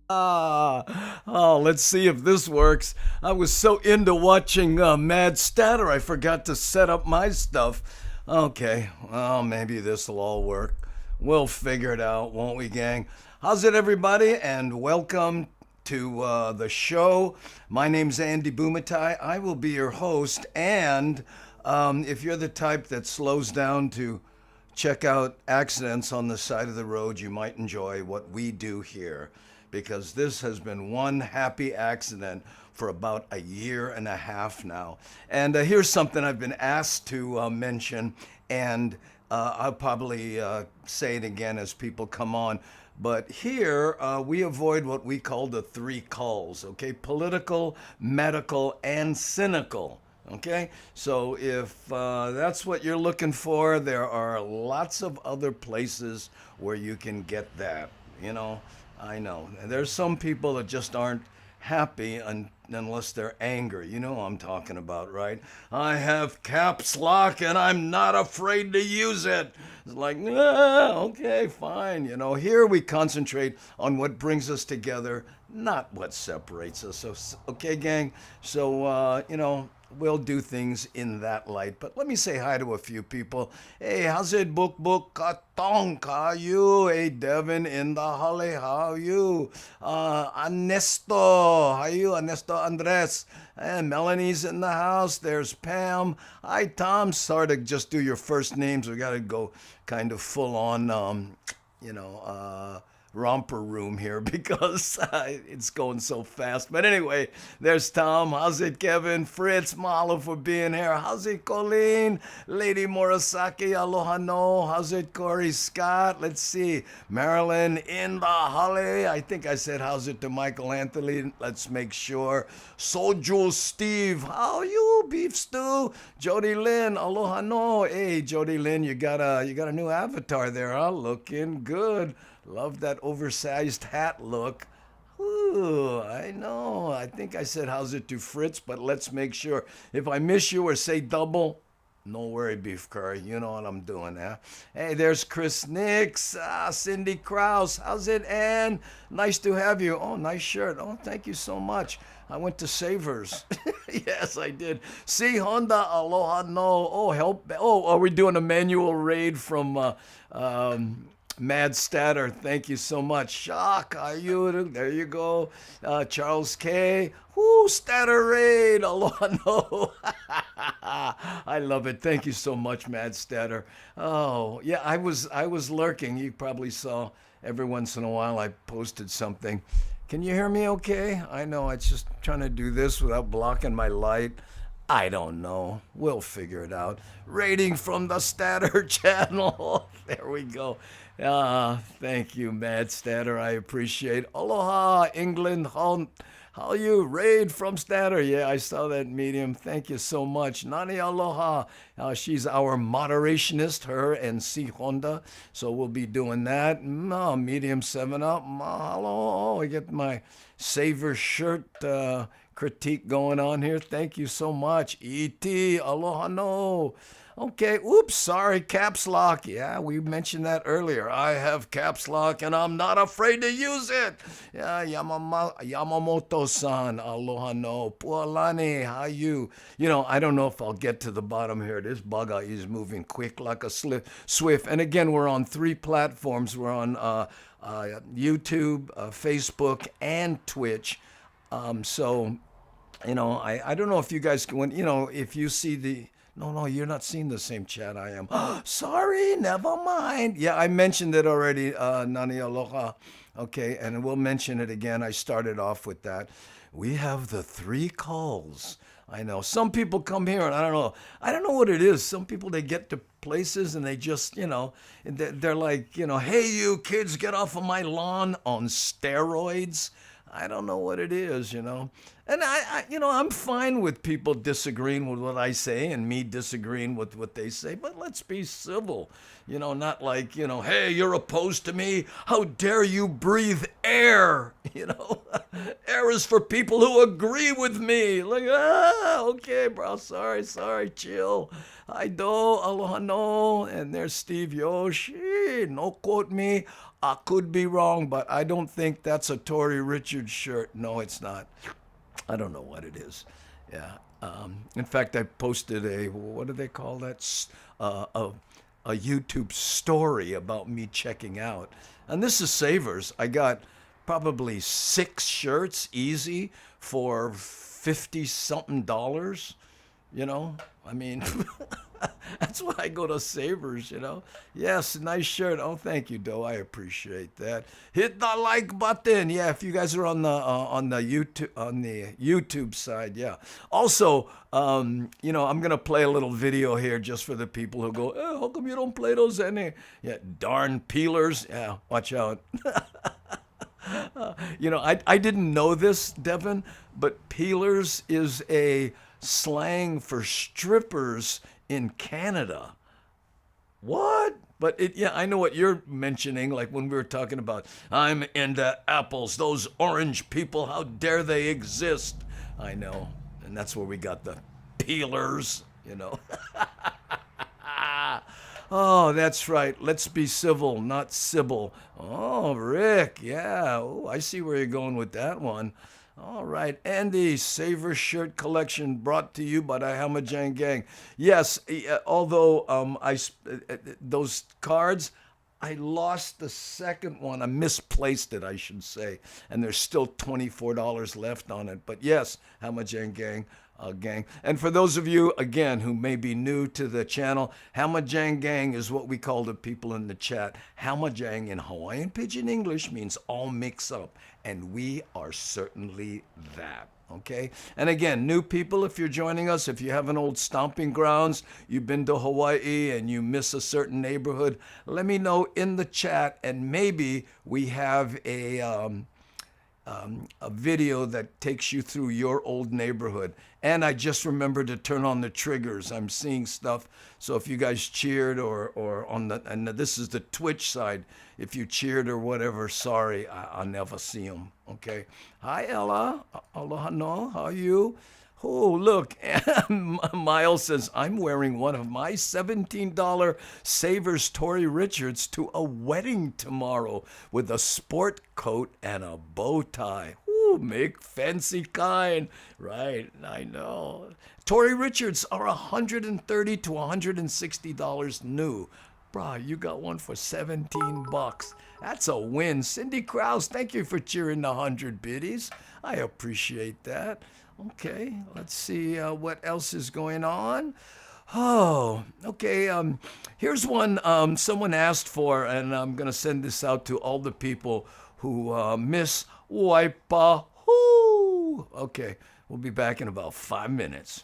Oh, let's see if this works. I was so into watching Mad Statter, I forgot to set up my stuff. Okay, well, maybe this will all work. We'll figure it out, won't we, gang? How's it, everybody? And welcome to the show. My name's Andy Bumatai. I will be your host. And if you're the type that slows down to check out accidents on the side of the road, you might enjoy what we do here because this has been one happy accident for about a year and a half now. And here's something I've been asked to mention, and I'll probably say it again as people come on. But here we avoid what we call the three calls, okay? Political, medical, and cynical. Okay, so if that's what you're looking for, there are lots of other places where you can get that. You know, I know. There's some people that just aren't happy unless they're angry. You know what I'm talking about, right? I have caps lock and I'm not afraid to use it. It's like, okay, fine. You know, here we concentrate on what brings us together, not what separates us. So, okay, gang. So, we'll do things in that light. But let me say hi to a few people. Hey, how's it, Book Katong? How you? Hey, Devin in the Holly, how you? Ernesto, how you? Ernesto Andres. And Melanie's in the house. There's Pam. Hi, Tom. Sorry to just do your first names. We got to go kind of full on, romper room here because it's going so fast. But anyway, there's Tom. How's it, Kevin? Fritz, Mahalo for being here. How's it, Colleen? Lady Morasaki, aloha no. How's it, Corey Scott? Let's see. Marilyn in the holly. I think I said how's it to Michael Anthony. Let's make sure. Soju Steve, how you, beef stew? Jody Lynn, aloha no. Hey, Jody Lynn, you got a new avatar there, huh? Looking good. Love that oversized hat look. Ooh, I know. I think I said how's it to Fritz, but let's make sure. If I miss you or say double, no worry, beef curry. You know what I'm doing, huh? Hey, there's Chris Nix, Cindy Kraus. How's it, Ann? Nice to have you. Oh, nice shirt. Oh, thank you so much. I went to Savers. Yes, I did. See Honda, aloha no. Oh, help. Oh, are we doing a manual raid from Mad Statter, thank you so much. Shock, you? There you go. Charles K. Whoo, Statter Raid. Aloha no. I love it. Thank you so much, Mad Statter. Oh, yeah, I was lurking. You probably saw every once in a while I posted something. Can you hear me okay? I know it's just trying to do this without blocking my light. I don't know. We'll figure it out. Rating from the Statter channel. There we go. Thank you, Mad Statter. I appreciate. Aloha, England. How you? Raid from Statter. Yeah, I saw that medium. Thank you so much. Nani aloha. She's our moderationist, her and C Honda. So we'll be doing that. Medium 7 up. Mahalo. I get my Savor shirt critique going on here. Thank you so much. E.T. Aloha no. Okay, oops, sorry, caps lock. Yeah, we mentioned that earlier. I have caps lock and I'm not afraid to use it. Yeah, Yamamoto-san, aloha no. Pualani, how you? You know, I don't know if I'll get to the bottom here. This bugger is moving quick like a swift. And again, we're on 3 platforms. We're on YouTube, Facebook, and Twitch. So, I don't know if you guys can, if you see the, no, you're not seeing the same chat I am. Sorry, never mind. Yeah, I mentioned it already, Nani Aloha. Okay, and we'll mention it again. I started off with that. We have the 3 calls. I know. Some people come here and I don't know. I don't know what it is. Some people, they get to places and they just, they're like, hey, you kids, get off of my lawn on steroids. I don't know what it is. And I'm fine with people disagreeing with what I say and me disagreeing with what they say, but let's be civil. Not like, hey, you're opposed to me. How dare you breathe air? Air is for people who agree with me. Like, okay, bro, sorry, chill. I do, aloha no. And there's Steve Yoshi. No quote me. I could be wrong, but I don't think that's a Tory Richards shirt. No, it's not. I don't know what it is. Yeah. In fact, I posted what do they call that? A YouTube story about me checking out. And this is Savers. I got probably 6 shirts easy for 50 something dollars. I mean, that's why I go to Savers, Yes, nice shirt. Oh, thank you, Doe. I appreciate that. Hit the like button. Yeah, if you guys are on the YouTube side, yeah. Also, I'm gonna play a little video here just for the people who go, how come you don't play those any? Yeah, darn peelers. Yeah, watch out. I didn't know this, Devin, but peelers is a slang for strippers in Canada. What? But I know what you're mentioning, like when we were talking about, I'm into apples, those orange people, how dare they exist? I know, and that's where we got the peelers, Oh, that's right. Let's be civil, not Sybil. Oh, Rick, yeah. Oh, I see where you're going with that one. All right, Andy, Savor Shirt Collection brought to you by the Hamajang Gang. Yes, although those cards, I lost the second one. I misplaced it, I should say. And there's still $24 left on it. But yes, Hamajang Gang. Gang. And for those of you, again, who may be new to the channel, Hamajang Gang is what we call the people in the chat. Hamajang in Hawaiian Pidgin English means all mix up. And we are certainly that. Okay? And again, new people, if you're joining us, if you have an old stomping grounds, you've been to Hawaii and you miss a certain neighborhood, let me know in the chat, and maybe we have a video that takes you through your old neighborhood. And I just remembered to turn on the triggers. I'm seeing stuff. So if you guys cheered or on and this is the Twitch side, if you cheered or whatever, sorry, I'll never see them. Okay. Hi, Ella. Aloha no. How are you? Oh, look, Miles says, I'm wearing one of my $17 Savers Tory Richards to a wedding tomorrow with a sport coat and a bow tie. Ooh, make fancy kind. Right, I know. Tory Richards are $130 to $160 new. Brah, you got one for 17 bucks. That's a win. Cindy Krause, thank you for cheering the 100 biddies. I appreciate that. Okay, let's see what else is going on. Oh, okay. Here's one someone asked for, and I'm going to send this out to all the people who miss Waipa-hoo. Okay, we'll be back in about 5 minutes.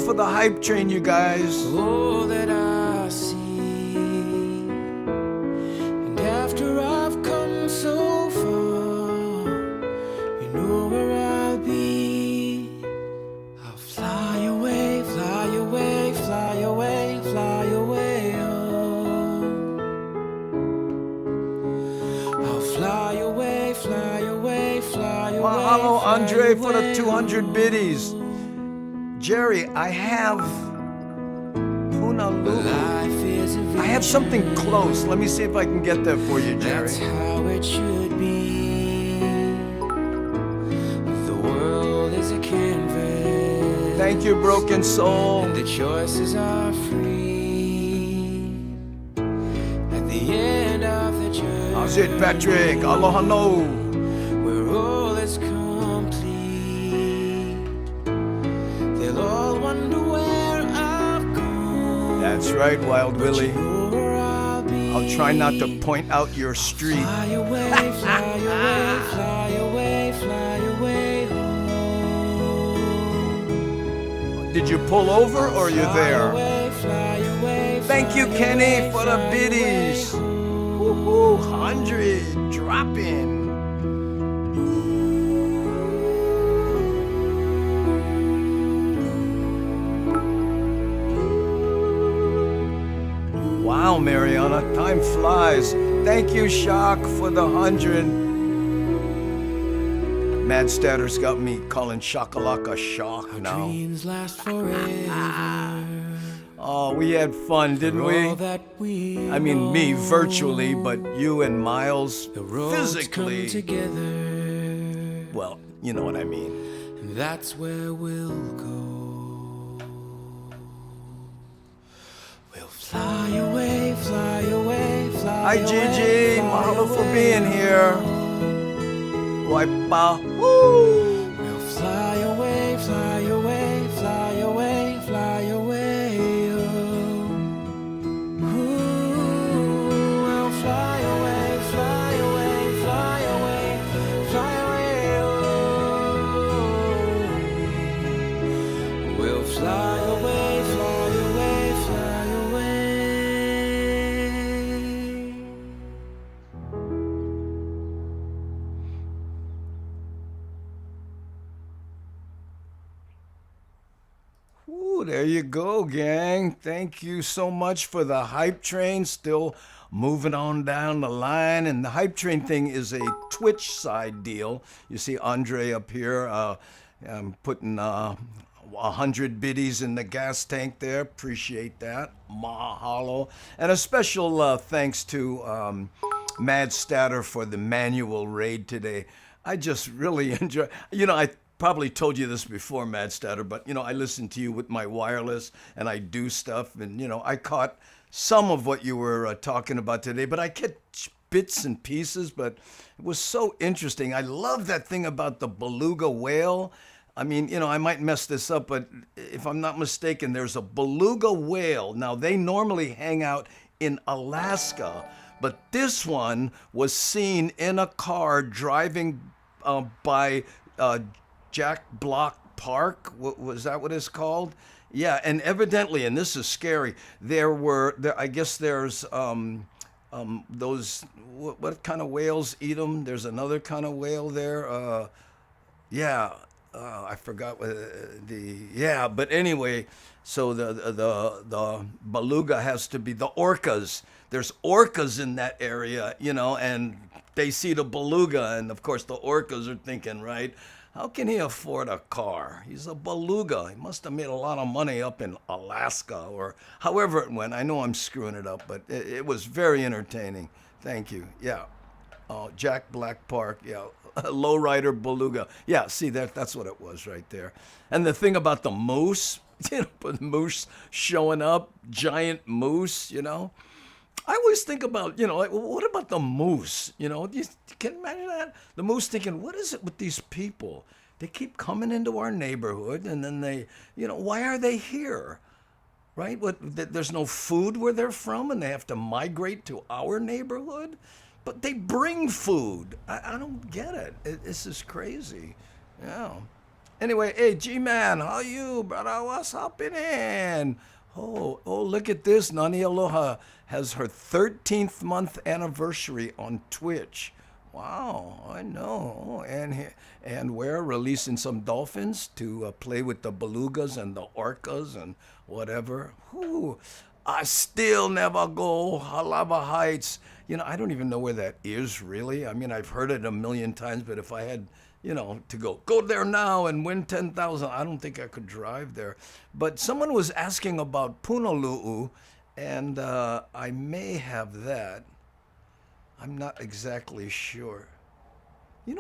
For the hype train, you guys. All that I see, and after I've come so far, you know where I'll be. I'll fly away, fly away, fly away, fly away home. I'll fly away, fly away, fly away. Mahalo, Andre, for the 200 biddies. Jerry, I have Punalulu. I have something close. Let me see if I can get that for you, Jerry. That's how it should be. The world is a canvas. Thank you, Broken Soul. And the choices are free. How's it, Patrick? Aloha no. where all is complete. They'll all wonder where I've gone. That's right, Wild But Willie. you know where I'll be. I'll try not to point out your street. Fly away, fly away, fly away, fly away home. Did you pull over or are you there? Fly away, Thank you, fly Kenny, away, for the fly biddies. away home. Woohoo, 100 dropping. Wow, Mariana, time flies. Thank you, Shock, for the 100. Mad Statter's got me calling Shakalaka Shock now. Dreams last forever. Oh, we had fun, didn't For all we? that we I mean, me know, virtually, but you and Miles the roads come physically. together, Well, you know what I mean. and that's where we'll go. We'll fly away, fly away, fly Hi, away. Gigi. fly Mahalo for away being here. home. Waipa. Woo! We'll fly away, fly away, fly away, fly away. Oh. Ooh, we'll fly away, fly away, fly away, fly away. Oh. We'll fly away, fly away, fly away. Ooh, there you go, gang. Thank you so much for the hype train. Still moving on down the line. And the hype train thing is a Twitch side deal. You see Andre up here. I'm putting 100 biddies in the gas tank there. Appreciate that. Mahalo. And a special thanks to Mad Statter for the manual raid today. I just really enjoy. I probably told you this before, Mad Statter, but I listen to you with my wireless and I do stuff, and I caught some of what you were talking about today, but I catch bits and pieces. But it was so interesting. I love that thing about the beluga whale. I mean, I might mess this up, but if I'm not mistaken, there's a beluga whale. Now, they normally hang out in Alaska, but this one was seen in a car driving by Jack Block Park. Was that what it's called? Yeah, and evidently, and this is scary, I guess there's those, what kind of whales eat them? There's another kind of whale there. I forgot what but anyway, so the beluga has to be the orcas. There's orcas in that area, and they see the beluga, and of course the orcas are thinking, right, how can he afford a car? He's a beluga. He must have made a lot of money up in Alaska or however it went. I know I'm screwing it up, but it was very entertaining. Thank you. Yeah. Jack Black Park. Yeah. Lowrider beluga. Yeah, see, that's what it was right there. And the thing about the moose, the moose showing up, giant moose, I always think about, like, what about the moose? You can you imagine that? The moose thinking, what is it with these people? They keep coming into our neighborhood, and then they, why are they here? Right? There's no food where they're from, and they have to migrate to our neighborhood? But they bring food. I don't get it. This is crazy. Yeah. Anyway, hey, G-Man, how you, brother? What's happening? Oh, look at this. Nani Aloha has her 13th month anniversary on Twitch. Wow, I know. And we're releasing some dolphins to play with the belugas and the orcas and whatever. Whew. I still never go Halaba Heights. I don't even know where that is, really. I mean, I've heard it a million times, but if I had, to go there now and win 10,000, I don't think I could drive there. But someone was asking about Punalu'u, and I may have that. I'm not exactly sure.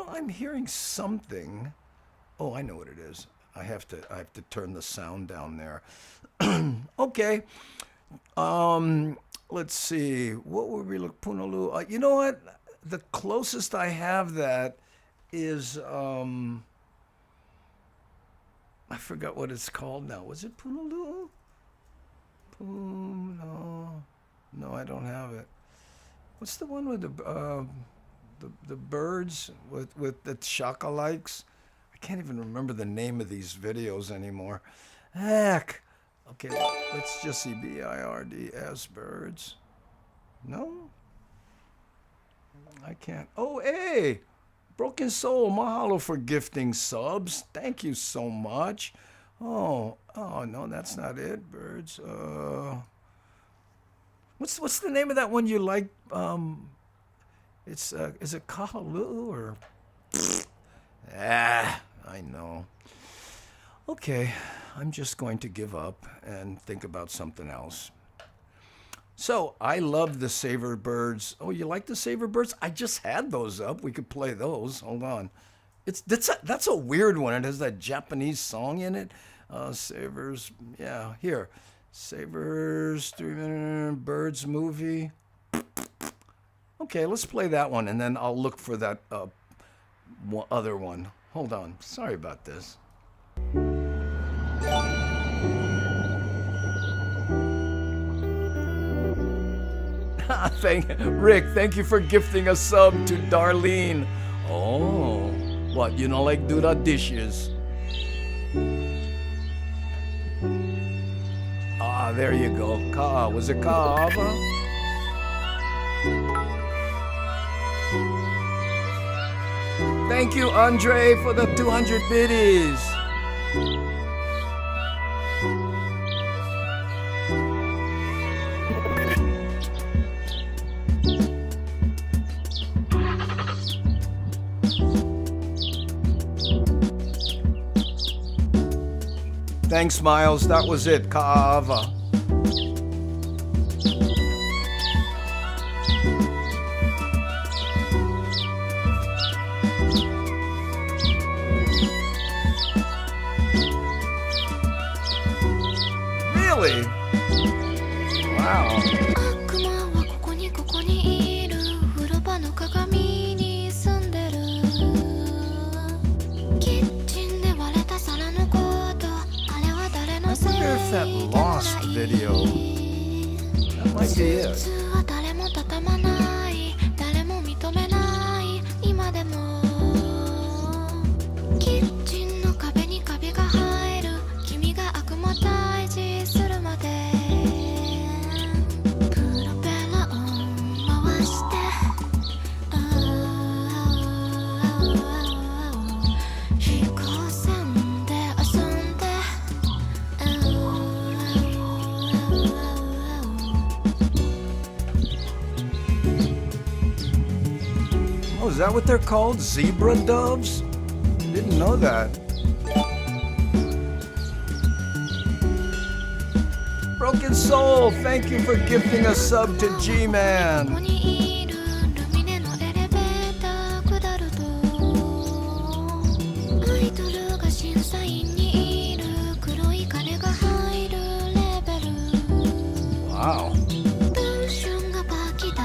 I'm hearing something. Oh, I know what it is. I have to turn the sound down there. Okay. Let's see. What were we looking? Punalu'u. You know what? the closest I have that is I forgot what it's called now. Was it Punaloo? No, I don't have it. What's the one with the birds with the shaka-likes? I can't even remember the name of these videos anymore. Heck. Okay, let's just see BIRDS birds. No? I can't. Oh, hey! Broken Soul, mahalo for gifting subs. Thank you so much. Oh, no, that's not it. Birds. What's the name of that one you like? It's is it Kahaluu or? I know. Okay, I'm just going to give up and think about something else. So I love the Savor Birds. Oh, you like the Savor Birds? I just had those up. We could play those. Hold on. That's a weird one. It has that Japanese song in it. Savors. Yeah, here. Savors 3-minute Birds movie. Okay, let's play that one, and then I'll look for that other one. Hold on. Sorry about this. Rick, thank you for gifting a sub to Darlene. Oh, what, you don't like do the dishes? Ah, there you go. Was it Kaava? Thank you, Andre, for the 200 biddies. Thanks, Miles. That was it. Kaava. Really? Wow. 悪魔はここにいる風呂場の鏡に住んでるキッチンで割れた皿のことあれは誰のせい I wonder if that lost video. That might be it. 実は誰も畳まない誰も認めない今でもキッチンの壁にカビが生える君が悪魔退治するまでプロペラを回して飛行船で遊んで Oh, is that what they're called? Zebra doves? Didn't know that. Broken Soul, thank you for gifting a sub to ここ G-Man. にいるルミネのエレベーター下るとアイドルが審査員にいる黒い金が入るレベル Wow. 文春がバキだ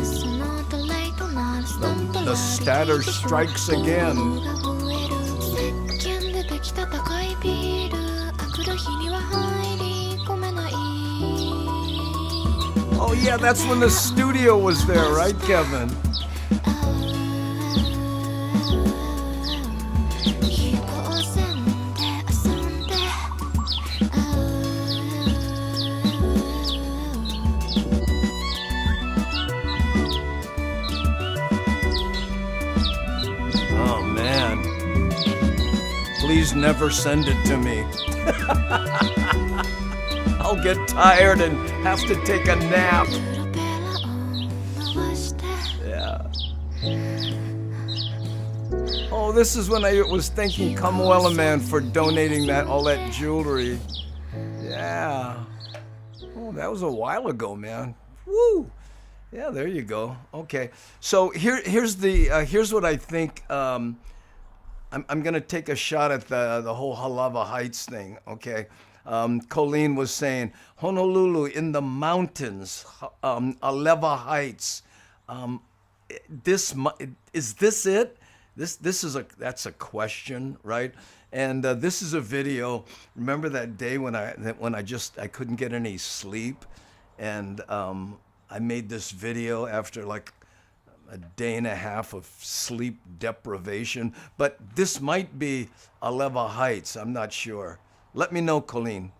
その後レイトなるスタントラ The statter strikes again. が増える石鹸でできた高いビールあくる日には入り込めない Oh yeah, that's when the studio was there, right, Kevin? 飛行船で遊んで Oh man. Please never send it to me. I'll get tired and have to take a nap. プロペラを回して Yeah. Oh, this is when I was thanking Kamuela Man for donating all that jewelry. Yeah. Oh, that was a while ago, man. Woo. Yeah, there you go. Okay. So here's what I think. I'm gonna take a shot at the whole Halava Heights thing. Okay. Colleen was saying Honolulu in the mountains, Aleva Heights. is this it? That's a question, right? And this is a video. Remember that day when I couldn't get any sleep, and I made this video after like a day and a half of sleep deprivation. But this might be Aleva Heights. I'm not sure. Let me know, Colleen.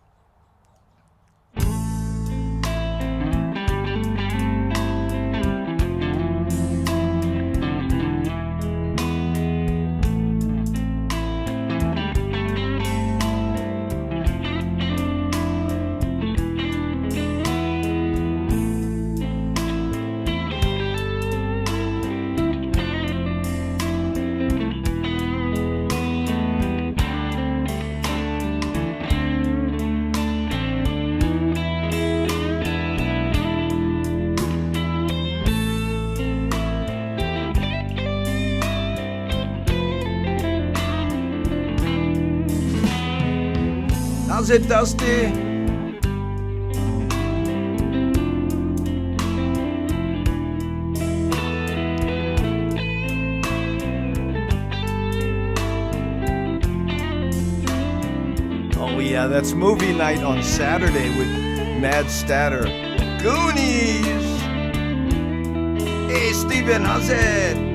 How's it, Dusty? Oh yeah, that's movie night on Saturday with Mad Statter. Goonies! Hey Steven, how's it?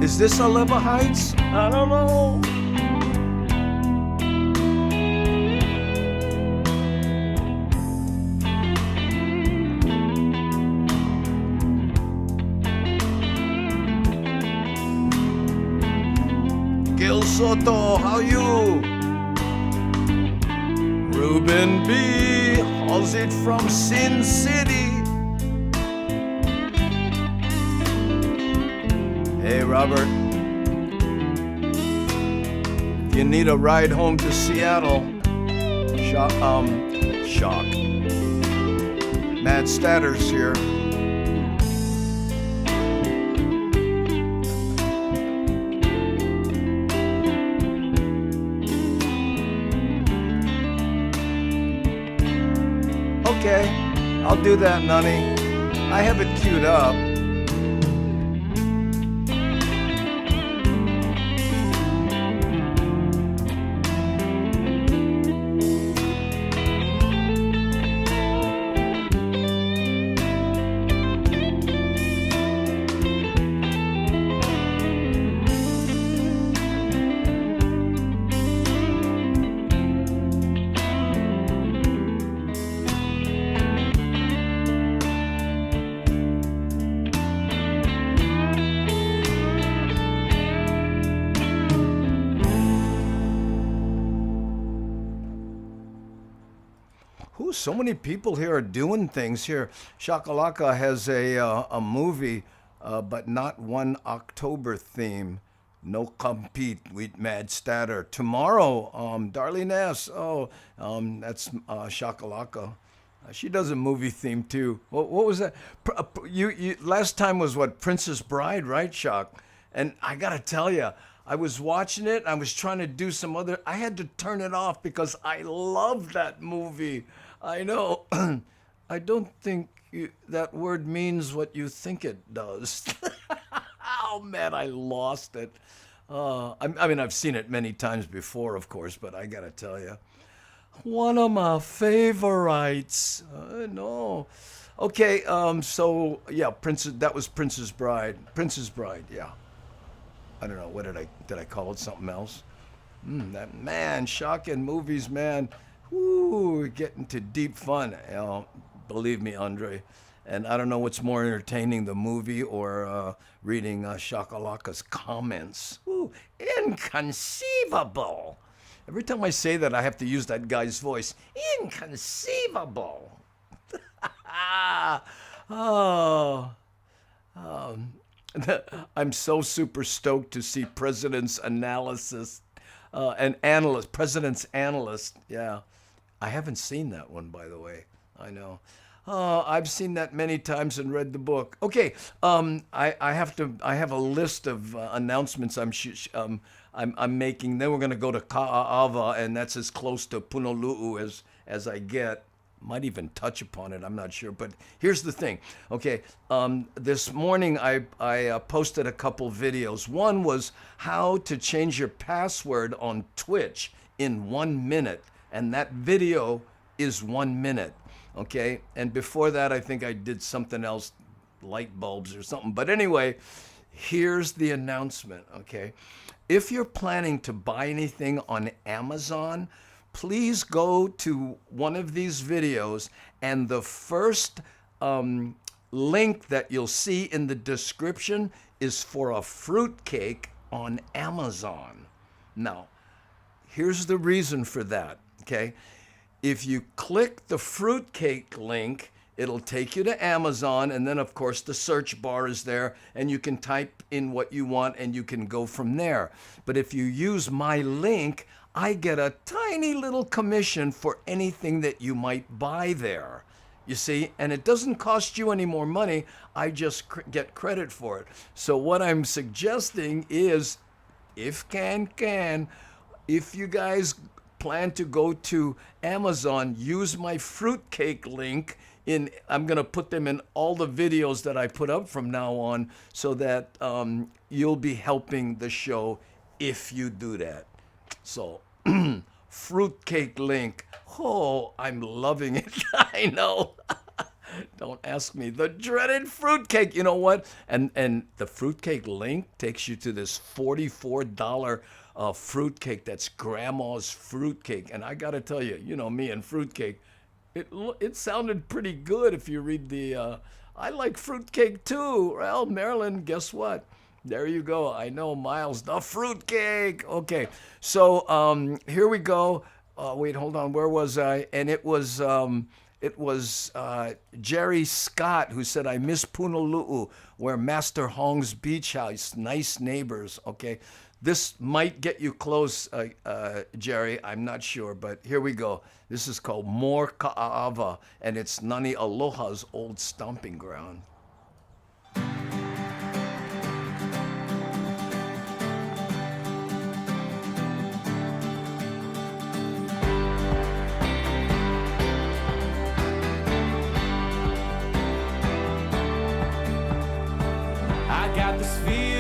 Is this Aleva Heights? I don't know. Gil Soto, how you? Ruben B, how's it from Sin City? Hey, Robert. If you need a ride home to Seattle, shock. Mad Statter's here. Okay, I'll do that, Nunny. I have it queued up. So many people here are doing things here. Shakalaka has a movie, but not one October theme. No compete with Mad Statter. Tomorrow, Darlene S. That's Shakalaka. She does a movie theme too. What was that? You last time was what, Princess Bride, right, Shock? And I gotta tell you, I was watching it. I was trying to do some other. I had to turn it off because I love that movie. I know. I don't think that word means what you think it does. Oh man, I lost it. I mean, I've seen it many times before, of course, but I gotta tell you, one of my favorites. No. Okay. So yeah, That was Princess Bride. Princess Bride. Yeah. I don't know. What did I call it something else? That man, shocking movies, man. Woo, getting to deep fun. Believe me, Andre. And I don't know what's more entertaining, the movie or reading Shakalaka's comments. Woo, inconceivable. Every time I say that, I have to use that guy's voice. Inconceivable. I'm so super stoked to see President's Analysis. President's Analyst. Yeah. I haven't seen that one, by the way. I know. I've seen that many times and read the book. Okay, I have a list of announcements. I'm making. Then we're gonna go to Ka'ava, and that's as close to Punolu'u as I get. Might even touch upon it. I'm not sure. But here's the thing. Okay, this morning I posted a couple videos. One was how to change your password on Twitch in 1 minute, and that video is 1 minute. Okay, and before that I think I did something else, light bulbs or something. But anyway, here's the announcement. Okay, if you're planning to buy anything on Amazon, please go to one of these videos, and the first link that you'll see in the description is for a fruitcake on Amazon. Now, here's the reason for that, okay? If you click the fruitcake link, it'll take you to Amazon, and then of course the search bar is there, and you can type in what you want and you can go from there. But if you use my link, I get a tiny little commission for anything that you might buy there. You see, and it doesn't cost you any more money. I just get credit for it. So what I'm suggesting is, if if you guys plan to go to Amazon, use my fruitcake link. I'm going to put them in all the videos that I put up from now on, so that you'll be helping the show if you do that. So, fruitcake link. Oh, I'm loving it. I know. Don't ask me. The dreaded fruitcake. You know what? And the fruitcake link takes you to this $44 fruitcake. That's grandma's fruitcake. And I got to tell you, you know me and fruitcake, it sounded pretty good if you read the, I like fruitcake too. Well, Marilyn, guess what? There you go. I know, Miles, the fruitcake. Okay, so here we go. Wait, hold on. Where was I? And it was Jerry Scott who said, I miss Punolu'u, where Master Hong's beach house, nice neighbors. Okay, this might get you close, Jerry. I'm not sure, but here we go. This is called More Ka'ava, and it's Nani Aloha's old stomping ground.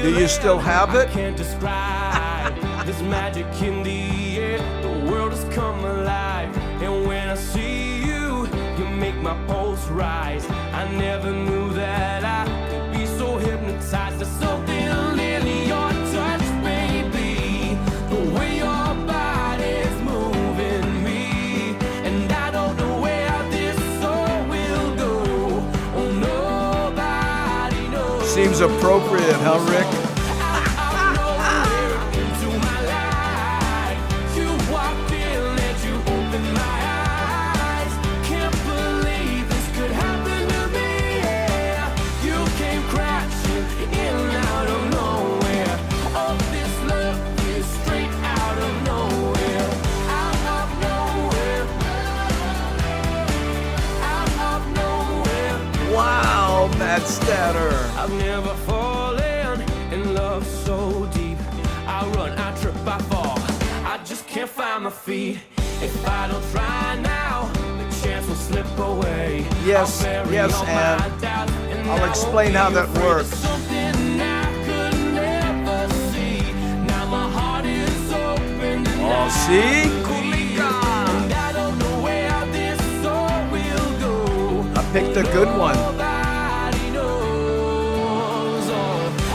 Do you still have it? I can't describe this magic in the air. The world has come alive, and when I see you, you make my pulse rise. I never knew that I could be so hypnotized. There's something in your touch, baby, the way your body's moving me, and I don't know where this soul will go. Oh, nobody knows. Seems appropriate, huh, Rick? Wow, Matt Statter. I've never fallen in love so deep. I run, I trip, I fall. I just can't find my feet. If I don't try now, the chance will slip away. Yes, yes, and I'll explain how that works. Something I could never see. Now my heart is open. Oh, see? And I don't know where this soul will go. I picked a good one. Nobody knows.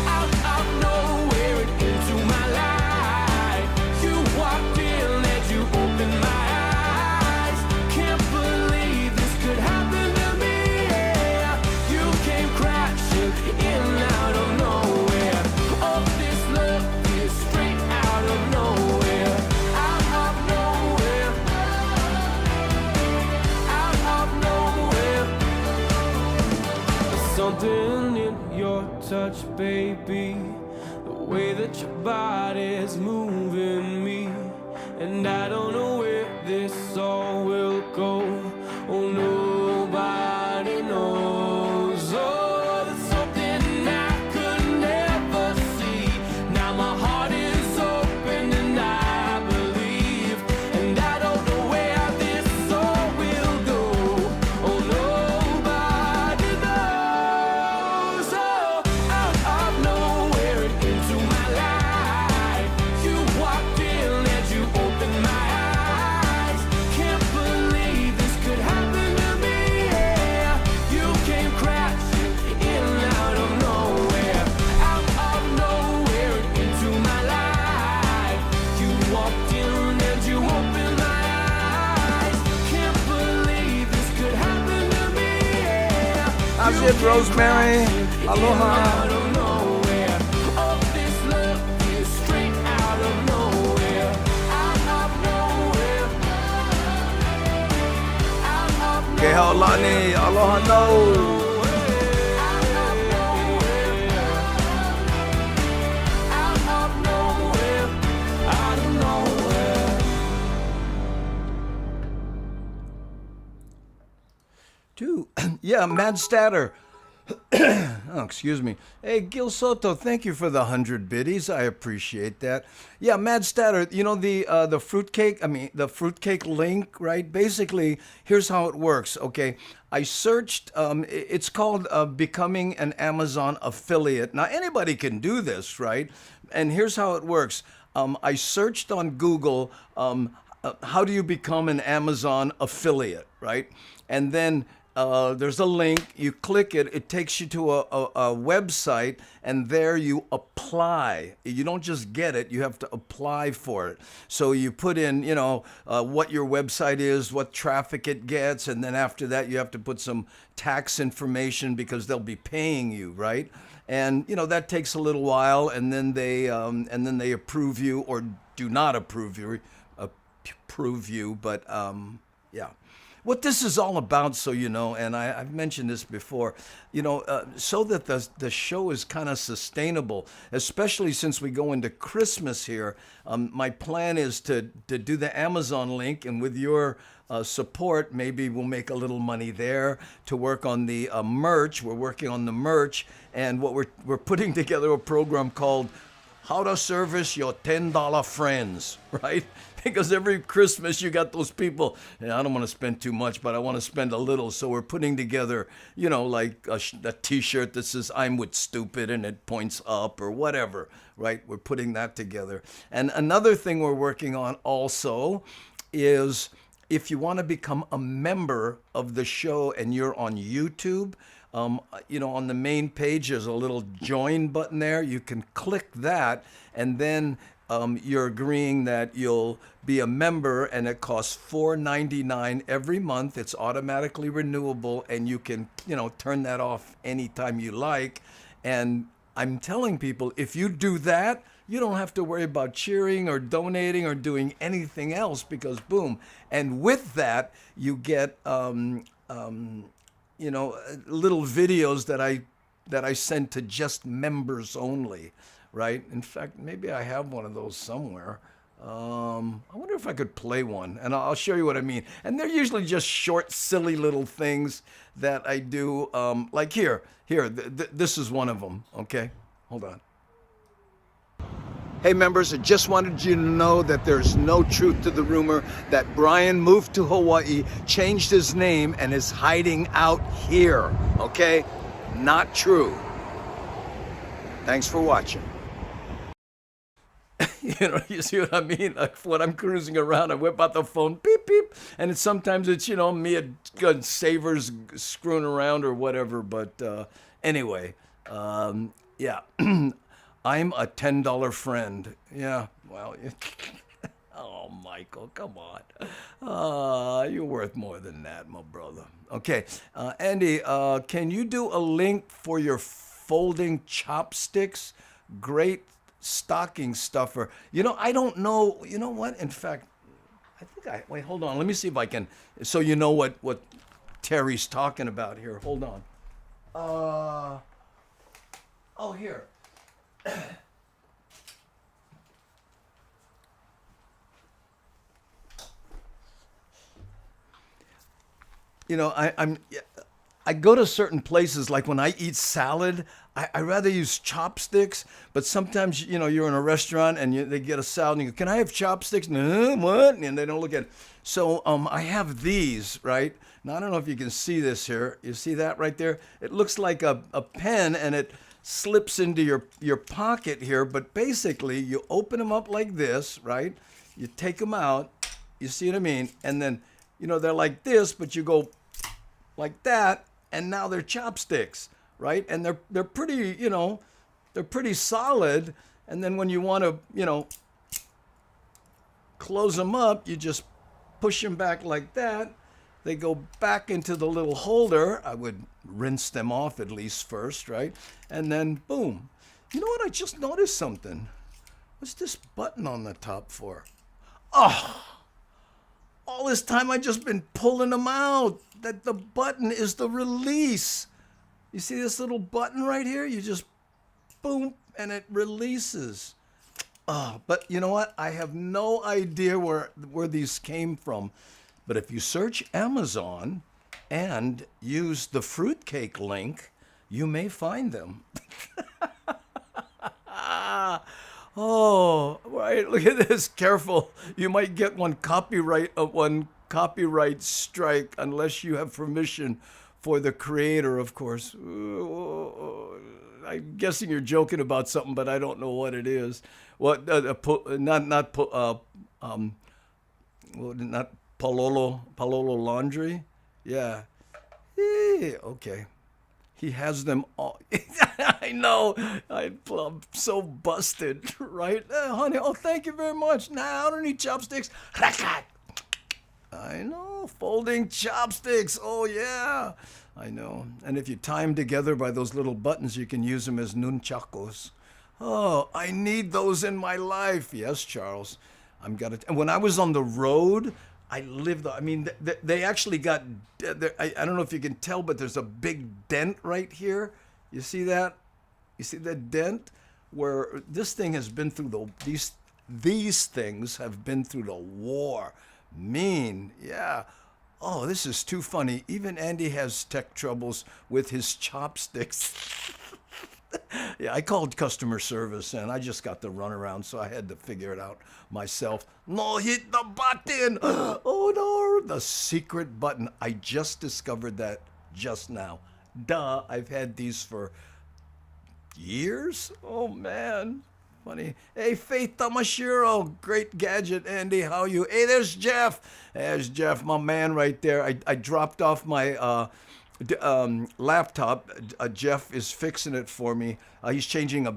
Out of nowhere into my life, you walked in and you opened my eyes. Can't believe this could happen to me. Yeah. You came crashing in out of nowhere. Oh, this love is straight out of nowhere. Out of nowhere. Out of nowhere. Something in your touch, baby, the way that your body's moving me, and I don't know where this all will go. Oh, nobody knows. Oh, there's something I could never see. Now my heart is open How's it, Rosemary? Aloha. Kehaulani, aloha no. Yeah, Mad Statter. Oh, excuse me. Hey, Gil Soto, thank you for the 100 biddies. I appreciate that. Yeah, Mad Statter, you know the fruitcake, the fruitcake link, right? Basically, here's how it works, okay? I searched, it's called Becoming an Amazon Affiliate. Now, anybody can do this, right? And here's how it works. I searched on Google, how do you become an Amazon affiliate, right? And then there's a link, you click it, it takes you to a website, and there you apply. You don't just get it, you have to apply for it. So you put in, what your website is, what traffic it gets, and then after that you have to put some tax information because they'll be paying you, right? And that takes a little while, and then they approve you or do not approve you, but yeah. What this is all about, so you know, and I've mentioned this before, so that the show is kind of sustainable, especially since we go into Christmas here. My plan is to do the Amazon link, and with your support, maybe we'll make a little money there to work on the merch. We're working on the merch, and what we're putting together a program called How to Service Your $10 Friends, right? Because every Christmas you got those people, I don't want to spend too much, but I want to spend a little. So we're putting together, like a t-shirt that says I'm with stupid and it points up or whatever, right? We're putting that together. And another thing we're working on also is if you want to become a member of the show and you're on YouTube, on the main page, there's a little join button there. You can click that, and then you're agreeing that you'll be a member, and it costs $4.99 every month. It's automatically renewable, and you can, turn that off anytime you like. And I'm telling people, if you do that, you don't have to worry about cheering or donating or doing anything else, because boom. And with that, you get, little videos that I send to just members only, right? In fact, maybe I have one of those somewhere. I wonder if I could play one, and I'll show you what I mean. And they're usually just short, silly little things that I do. Like here, this is one of them, okay? Hold on. Hey members, I just wanted you to know that there's no truth to the rumor that Brian moved to Hawaii, changed his name, and is hiding out here, okay? Not true. Thanks for watching. You see what I mean? Like when I'm cruising around, I whip out the phone, beep, beep, and sometimes it's, me at Savers screwing around or whatever, but anyway, yeah. I'm a $10 friend. Yeah, well, oh, Michael, come on. You're worth more than that, my brother. Okay, Andy, can you do a link for your folding chopsticks? Great stocking stuffer. I don't know. You know what? In fact, wait, hold on. Let me see if I can, so you know what Terry's talking about here. Hold on. Oh, here. I go to certain places, like when I eat salad, I rather use chopsticks, but sometimes, you're in a restaurant and they get a salad and you go, can I have chopsticks? No, what? And they don't look at it. So I have these, right? Now, I don't know if you can see this here. You see that right there? It looks like a pen, and it slips into your pocket here, but basically you open them up like this, right? You take them out, you see what I mean? And then, they're like this, but you go like that, and now they're chopsticks, right? And they're pretty, they're pretty solid. And then when you want to, close them up, you just push them back like that, they go back into the little holder. I would rinse them off at least first, right? And then boom. You know what? I just noticed something. What's this button on the top for? Oh, all this time I just been pulling them out. That the button is the release. You see this little button right here? You just boom and it releases. Oh, but you know what? I have no idea where these came from. But if you search Amazon and use the fruitcake link, you may find them. Oh, right. Look at this. Careful. You might get one copyright strike unless you have permission for the creator, of course. I'm guessing you're joking about something, but I don't know what it is. What? Not Palolo laundry. Yeah. Okay. He has them all. I know. I'm so busted, right? Honey, oh, thank you very much. Nah, I don't need chopsticks. I know. Folding chopsticks. Oh, yeah. I know. And if you tie them together by those little buttons, you can use them as nunchakos. Oh, I need those in my life. Yes, Charles. And when I was on the road, I lived. I mean, they actually got. I don't know if you can tell, but there's a big dent right here. You see that? You see that dent? Where this thing has been through these things have been through the war. Mean, yeah. Oh, this is too funny. Even Andy has tech troubles with his chopsticks. Yeah, I called customer service and I just got the runaround, so I had to figure it out myself. No, hit the button! Oh no, the secret button. I just discovered that just now. Duh, I've had these for years? Oh man, funny. Hey, Faith Tamashiro, great gadget, Andy, how you? Hey, there's Jeff. There's Jeff, my man right there. I dropped off my laptop. Jeff is fixing it for me. He's changing a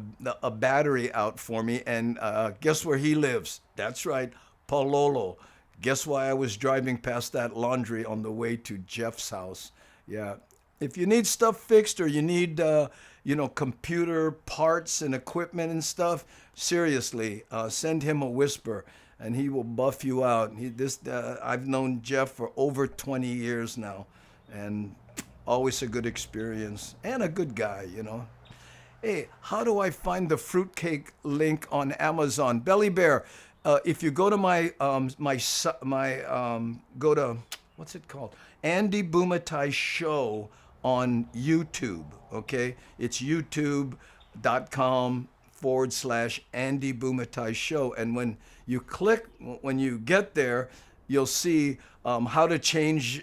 battery out for me, and guess where he lives? That's right, Palolo. Guess why I was driving past that laundry on the way to Jeff's house? Yeah. If you need stuff fixed or you need, computer parts and equipment and stuff, seriously, send him a whisper and he will buff you out. I've known Jeff for over 20 years now, and always a good experience and a good guy, Hey, how do I find the fruitcake link on Amazon? Belly Bear, if you go to go to, what's it called? Andy Bumatai Show on YouTube, okay? It's youtube.com/Andy Bumatai Show. And when you get there, you'll see how to change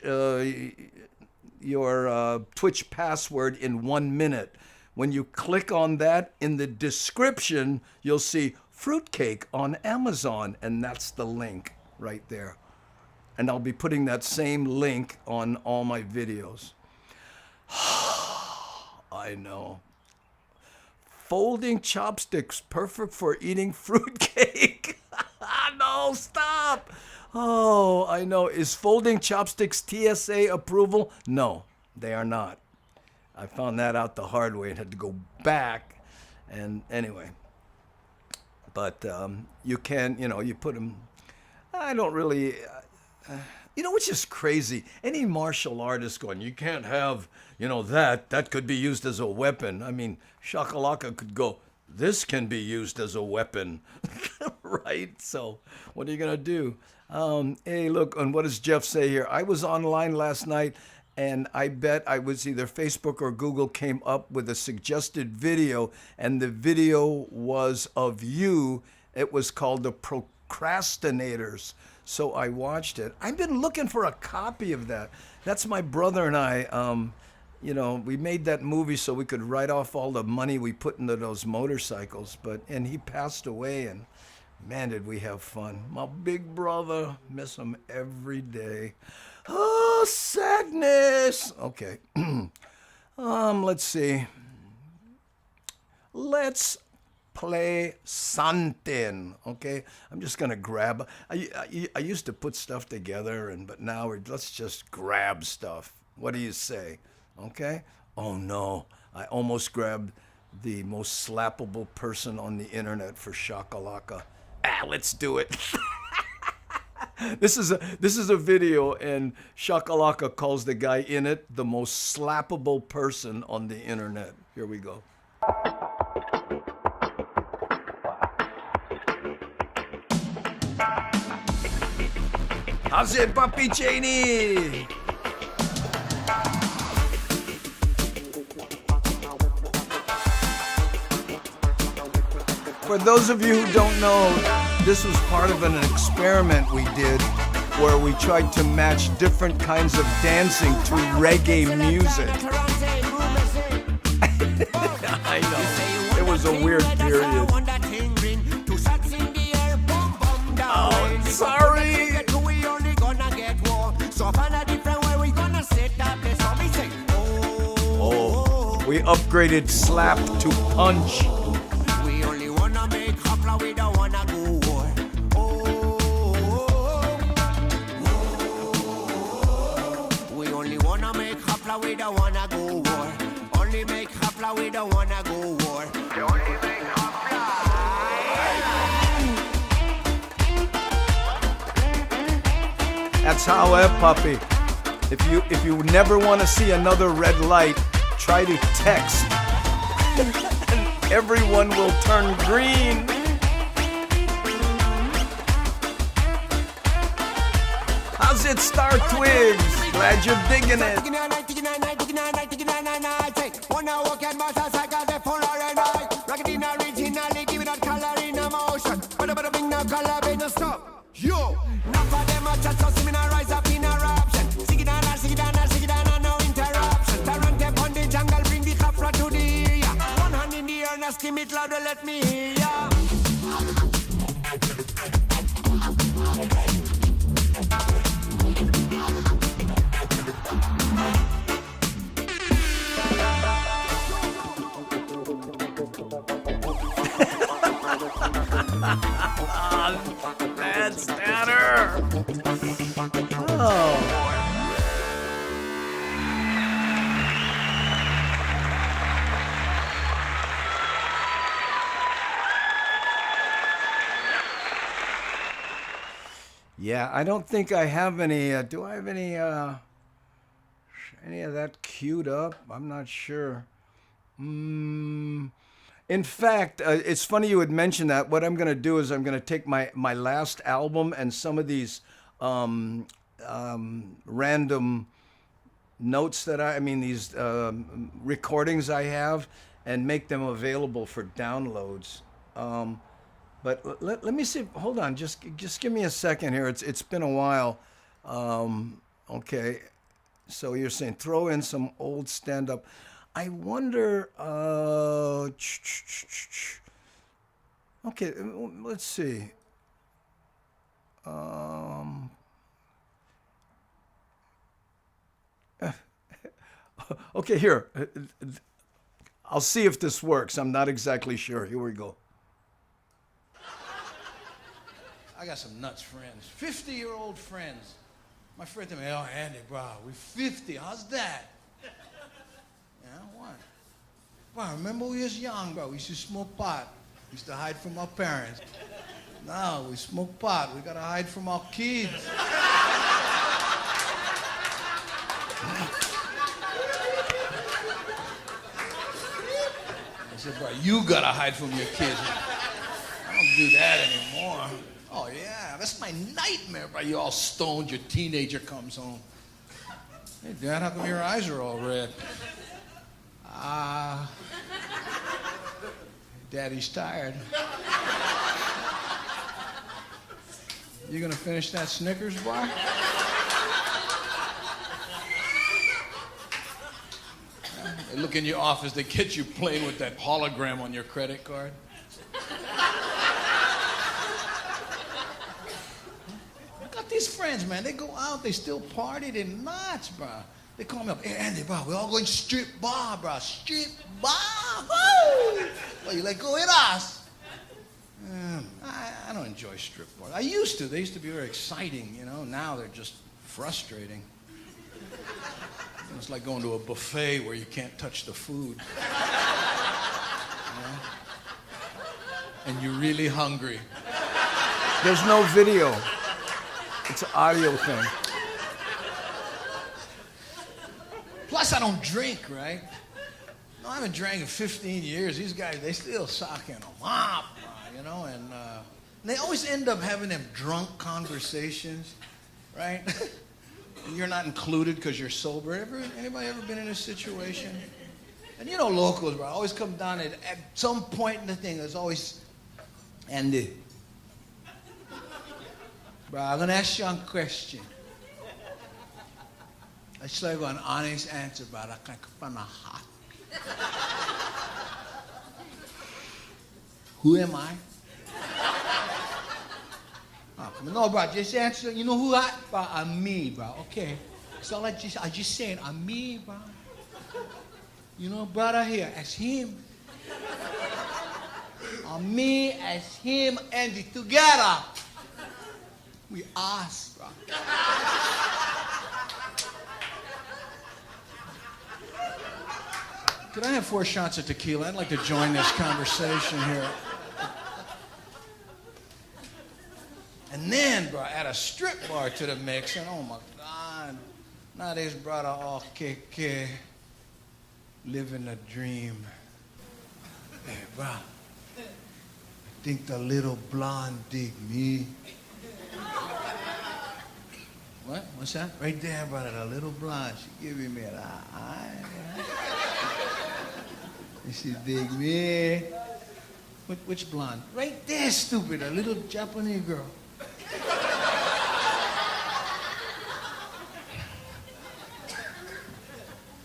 your Twitch password in 1 minute. When you click on that, in the description, you'll see fruitcake on Amazon, and that's the link right there. And I'll be putting that same link on all my videos. I know. Folding chopsticks, perfect for eating fruitcake. No, stop. Oh, I know. Is folding chopsticks TSA approval? No, they are not. I found that out the hard way and had to go back. And anyway, but you can, you put them. I don't really. Which is crazy. Any martial artist going, you can't have, that could be used as a weapon. I mean, Shakalaka could go, this can be used as a weapon, right? So what are you going to do? Hey, look, and what does Jeff say here? I was online last night, and I bet I was either Facebook or Google came up with a suggested video, and the video was of you. It was called The Procrastinators. So I watched it. I've been looking for a copy of that. That's my brother and I. We made that movie so we could write off all the money we put into those motorcycles. And he passed away, and man, did we have fun. My big brother, miss him every day. Oh, sadness. Okay. Let's see. Let's play something, okay? I'm just gonna grab. I used to put stuff together, but now let's just grab stuff. What do you say? Okay? Oh no, I almost grabbed the most slappable person on the internet for Shakalaka. Let's do it. This is a video, and Shakalaka calls the guy in it the most slappable person on the internet. Here we go. How's it, Papi Cheney? For those of you who don't know, this was part of an experiment we did where we tried to match different kinds of dancing to reggae music. I know. It was a weird period. Oh, sorry. Oh, we upgraded slap to punch. We only wanna make hopla, we don't wanna go war. We only wanna make hopla, we don't wanna go war. Only make hopla, we don't wanna go war. Only make hopla. That's how puppy. If you never want to see another red light, try to text. And everyone will turn green. How's it, Star Twigs? Glad you're digging it. Yo, enough of them a chat, so see me now rise up in eruption. Sing it down, no interruption. Tarante on the jungle, bring the capra to the area. One hand in the air, now scream it louder, let me hear ya. Bad statter. Oh. Yeah, I don't think I have any. Do I have any of that queued up? I'm not sure. In fact, it's funny you would mention that. What I'm going to do is I'm going to take my last album and some of these random notes that these recordings I have, and make them available for downloads. But let me see. Hold on, just give me a second here. It's been a while. Okay, so you're saying throw in some old stand-up. I wonder. Okay, let's see. Okay, here. I'll see if this works. I'm not exactly sure. Here we go. I got some nuts friends, 50-year-old friends. My friend told me, oh, Andy, bro, we're 50. How's that? Yeah, what? Bro, remember we was young, bro. We used to smoke pot. We used to hide from our parents. Now we smoke pot. We got to hide from our kids. I said, bro, you got to hide from your kids. I don't do that anymore. Oh, yeah, that's my nightmare, bro. You're all stoned, your teenager comes home. Hey, Dad, how come your eyes are all red? Daddy's tired. You gonna finish that Snickers bar? They look in your office, they get you playing with that hologram on your credit card. These friends, man, they go out, they still party, they're nuts, bro. They call me up, hey, Andy, bro, we're all going strip bar, bro. Strip bar, woo! Well, you like, go with us. I don't enjoy strip bars. I used to. They used to be very exciting, you know. Now they're just frustrating. It's like going to a buffet where you can't touch the food. You know? And you're really hungry. There's no video. It's an audio thing. Plus, I don't drink, right? No, I haven't drank in 15 years. These guys, they still socking them up, you know, and they always end up having them drunk conversations, right? And you're not included because you're sober. Anybody ever been in a situation? And you know locals, bro, always come down at some point in the thing, there's always, Andy, bro, I'm going to ask you a question. I just like an honest answer, bro. I can't find a hot. Who am I? Oh, come on. No, bro, just answer. You know who I? Bro, I'm me, bro. Okay. So I just saying, I'm me, bro. You know, brother here, as him. I'm me as him and together. We us, bro. Could I have 4 shots of tequila? I'd like to join this conversation here. And then, bro, add a strip bar to the mix, and oh my God, now this brother all KK, living a dream. Hey, bro, I think the little blonde dig me. What? What's that? Right there, brother, the little blonde, she giving me an eye. And she dig me. Which blonde? Right there, stupid, a little Japanese girl.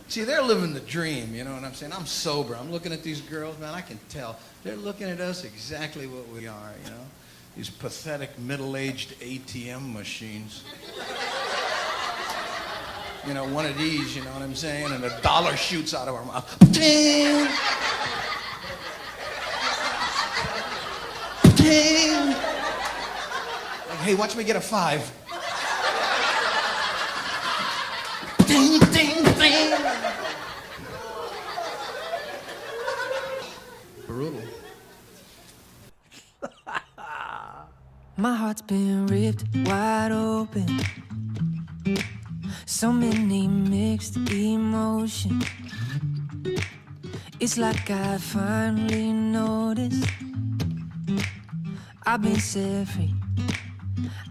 See, they're living the dream, you know what I'm saying? I'm sober. I'm looking at these girls, man, I can tell. They're looking at us exactly what we are, you know? These pathetic middle-aged ATM machines. You know, one of these, you know what I'm saying? And a dollar shoots out of our mouth. Ding! Ding! Like, hey, watch me get a 5. Ding, ding, ding! Brutal. My heart's been ripped wide open. So many mixed emotions. It's like I finally noticed I've been set free.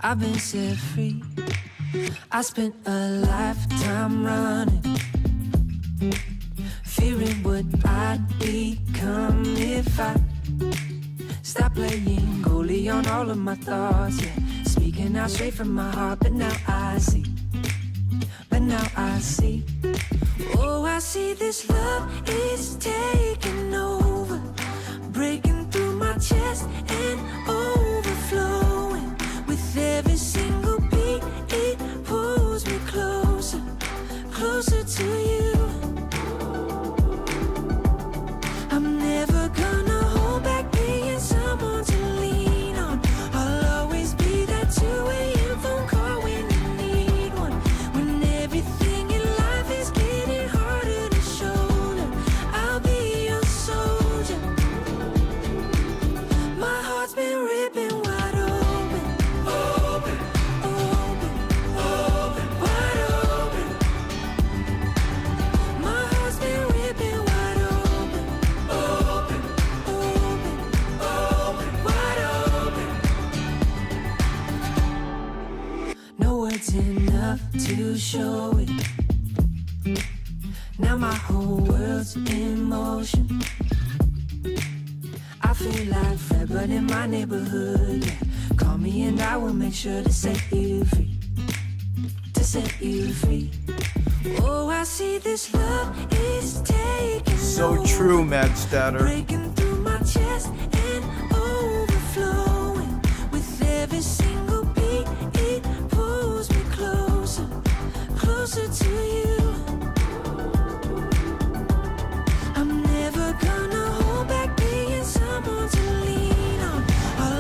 I've been set free. I spent a lifetime running, fearing what I'd become if I stopped playing goalie on all of my thoughts. Yeah, speaking out straight from my heart, but now I see. But now I see. Oh, I see this love is taking over, breaking through my chest and overflowing. With every single beat, it pulls me closer, closer to you. I'm never gonna hold back being someone to lean on. I'll always be that 2 a.m. phone call when you need one. When everything in life is getting harder to shoulder, I'll be your soldier. My heart's been ripping wide open. Open, open, open, wide open. My heart's been ripping wide open. Open, open, open, wide open. No words enough to show it. Now my whole world's in motion. I feel like Fred, but in my neighborhood. Yeah. Call me and I will make sure to set you free. To set you free. Oh, I see this love is taking So over, true, Mad Statter. breaking through my chest and overflowing. With every single beat, it pulls me closer, closer to you. I'm never gonna hold back being someone to lean on. I'll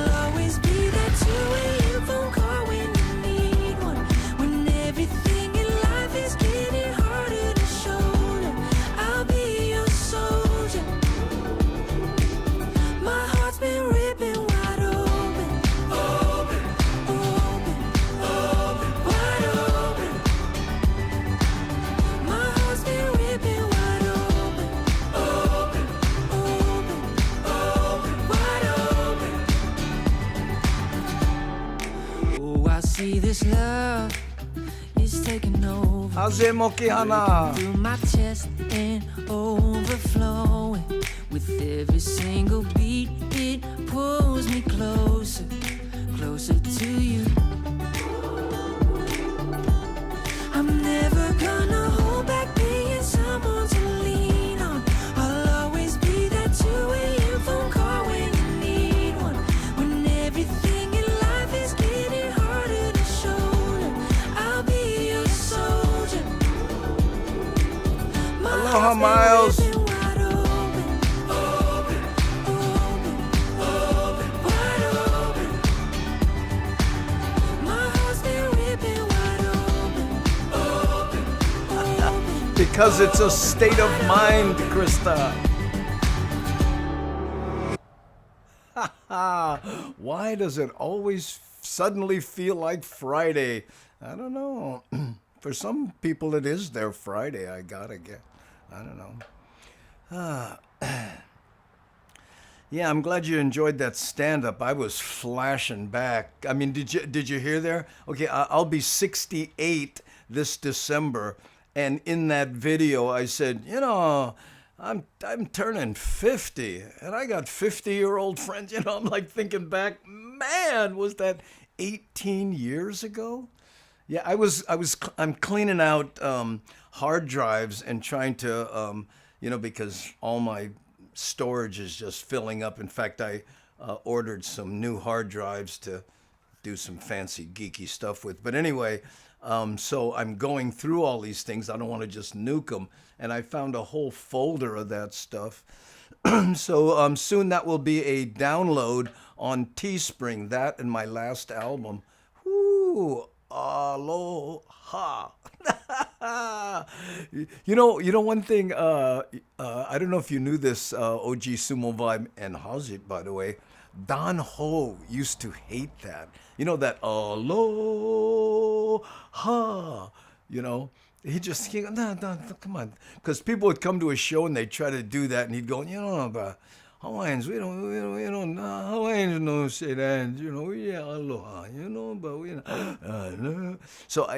Haze Mokihana. through my chest and overflowing. With every single beat, it pulls me closer, closer to you. I'm never gonna hold back being someone to lean on. I'll always be that 2 a.m. phone call when you need one. When everything in life is getting harder to shoulder, I'll be your soldier. My Aloha, heart's been Miles. ripping wide open, open, open, open, wide open. My heart's been ripping wide open, open, open. Because it's a state of mind, Krista. Why does it always suddenly feel like Friday? I don't know. For some people, it is their Friday. I gotta get. I don't know. Yeah, I'm glad you enjoyed that stand-up. I was flashing back. I mean, did you hear there? Okay, I'll be 68 this December, and in that video, I said, you know, I'm turning 50, and I got 50-year-old friends. You know, I'm like thinking back, man, was that 18 years ago? Yeah, I'm cleaning out hard drives and trying to, you know, because all my storage is just filling up. In fact, I ordered some new hard drives to do some fancy geeky stuff with. But anyway, so I'm going through all these things. I don't want to just nuke them. And I found a whole folder of that stuff. So soon that will be a download on Teespring, that and my last album. Whoo, aloha. You know one thing, I don't know if you knew this, OG Sumo Vibe, and how's it, by the way? Don Ho used to hate that. You know, that aloha, you know? He no, come on. Because people would come to a show and they'd try to do that, and he'd go, you know, but Hawaiians, we don't, Hawaiians don't say that, you know, yeah, aloha, you know, but we don't. So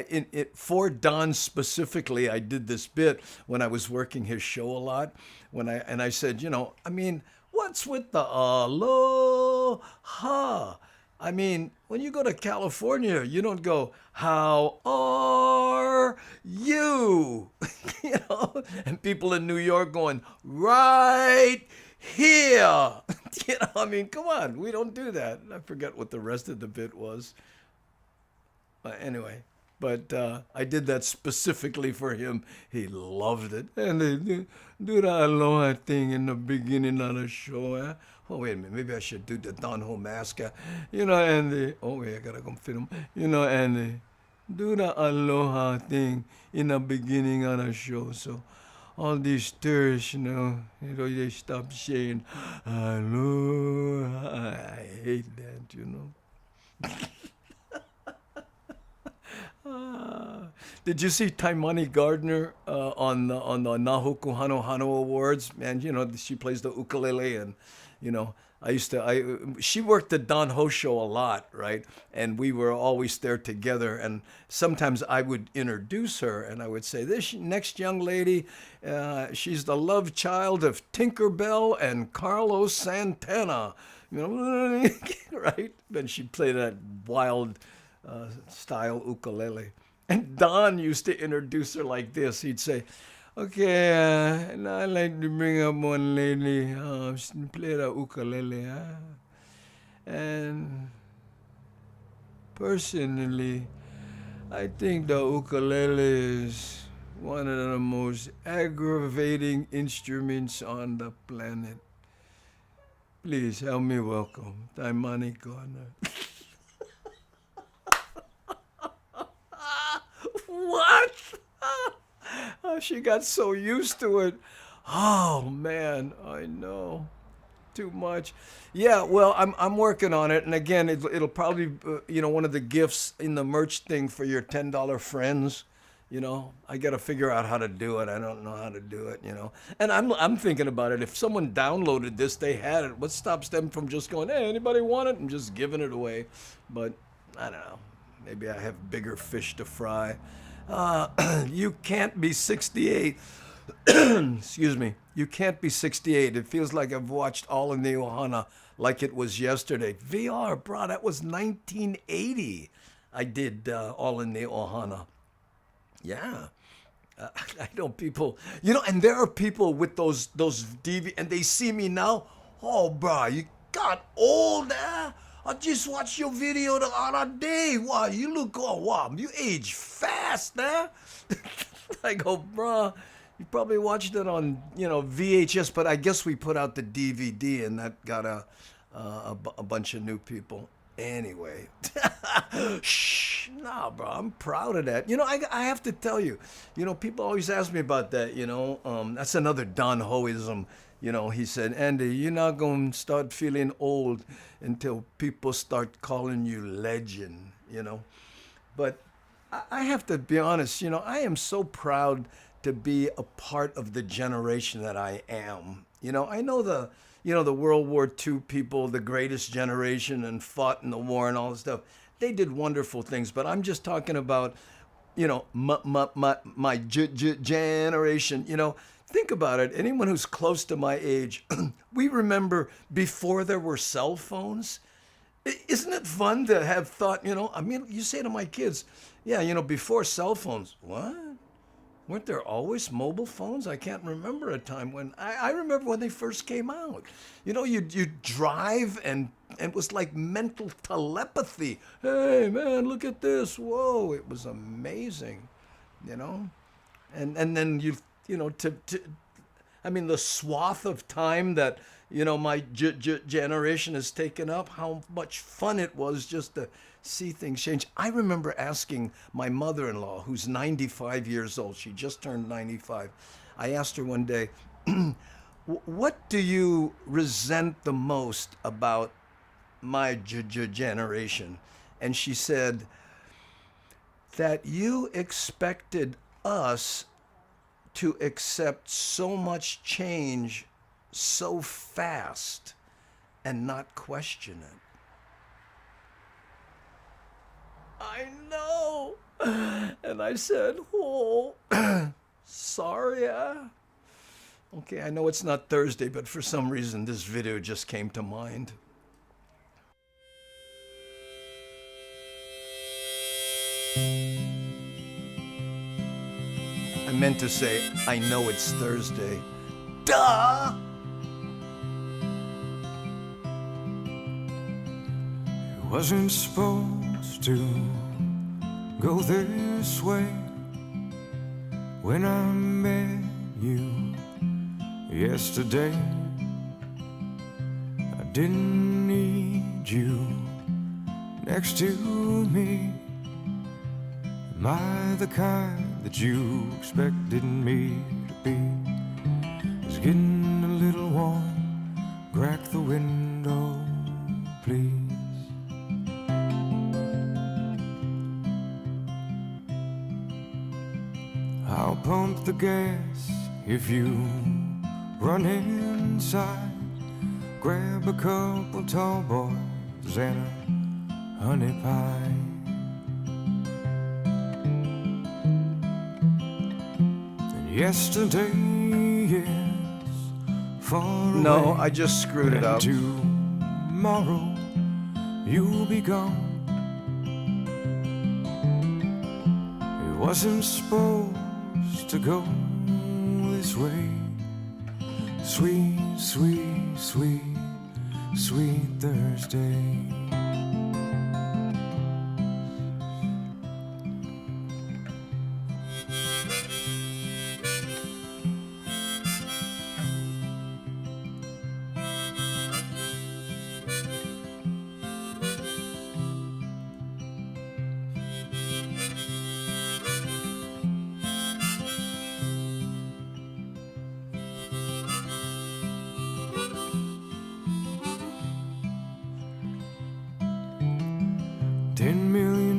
for Don specifically, I did this bit when I was working his show a lot, and I said, you know, I mean, what's with the aloha? I mean, when you go to California, you don't go, how are you? You know, and people in New York going, right here. You know, I mean, come on, we don't do that. I forget what the rest of the bit was. Anyway, but I did that specifically for him. He loved it. And they do the aloha thing in the beginning of the show. Eh? Oh, wait a minute, maybe I should do the Don Ho mask. You know, and oh, wait, I gotta go film. You know, and do the aloha thing in the beginning of the show. So all these tourists, you know, they stop saying aloha. I hate that, you know. Did you see Taimani Gardner on the Nahoku Hano Hano Awards? Man, you know, she plays the ukulele, and you know, she worked the Don Ho show a lot, right? And we were always there together. And sometimes I would introduce her, and I would say, this next young lady, she's the love child of Tinkerbell and Carlos Santana, you know, right? And she played that wild style ukulele. And Don used to introduce her like this. He'd say, okay, now I'd like to bring up one lady, she played a ukulele. And personally, I think the ukulele is one of the most aggravating instruments on the planet. Please help me welcome Taimani Gardner. What? Oh, she got so used to it. Oh man, I know. Too much. Yeah, well, I'm working on it, and again, it'll probably you know, one of the gifts in the merch thing for your $10 friends. You know, I got to figure out how to do it. I don't know how to do it. You know, and I'm thinking about it. If someone downloaded this, they had it. What stops them from just going, hey, anybody want it, and just giving it away? But I don't know. Maybe I have bigger fish to fry. You can't be 68. Excuse me. You can't be 68. It feels like I've watched All in the Ohana like it was yesterday. VR, bro, that was 1980. I did All in the Ohana. Yeah. I know people, and there are people with those DV, and they see me now. Oh, bro, you got old, eh? I just watched your video the other day. Wow, you look, oh, wow, you age fast, eh? I go, bro, you probably watched it on, VHS, but I guess we put out the DVD, and that got a bunch of new people. Anyway, shh, nah, bro, I'm proud of that. I have to tell you, people always ask me about that, that's another Don Hoism. He said, Andy, you're not going to start feeling old until people start calling you legend, But I have to be honest, I am so proud to be a part of the generation that I am. I know the World War II people, the greatest generation, and fought in the war and all this stuff. They did wonderful things, but I'm just talking about, my generation. Think about it. Anyone who's close to my age, we remember before there were cell phones. Isn't it fun to have thought, you say to my kids, yeah, before cell phones, what? Weren't there always mobile phones? I can't remember a time when, I remember when they first came out. You'd drive and it was like mental telepathy. Hey, man, look at this. Whoa, it was amazing, And then the swath of time that, my generation has taken up, how much fun it was just to see things change. I remember asking my mother-in-law, who's 95 years old, she just turned 95. I asked her one day, what do you resent the most about my generation? And she said that you expected us to accept so much change so fast and not question it. I know. And I said, oh, sorry. Okay, I know it's not Thursday, but for some reason this video just came to mind. I meant to say, I know it's Thursday. Duh! It wasn't supposed to go this way. When I met you yesterday, I didn't need you next to me. Am I the kind that you expected me to be? It's getting a little warm. Crack the window, please. I'll pump the gas if you run inside. Grab a couple tall boys and a honey pie. And yesterday is far away. No, I just screwed it up. Tomorrow you'll be gone. It wasn't supposed to go this way. Sweet, sweet, sweet, sweet Thursday.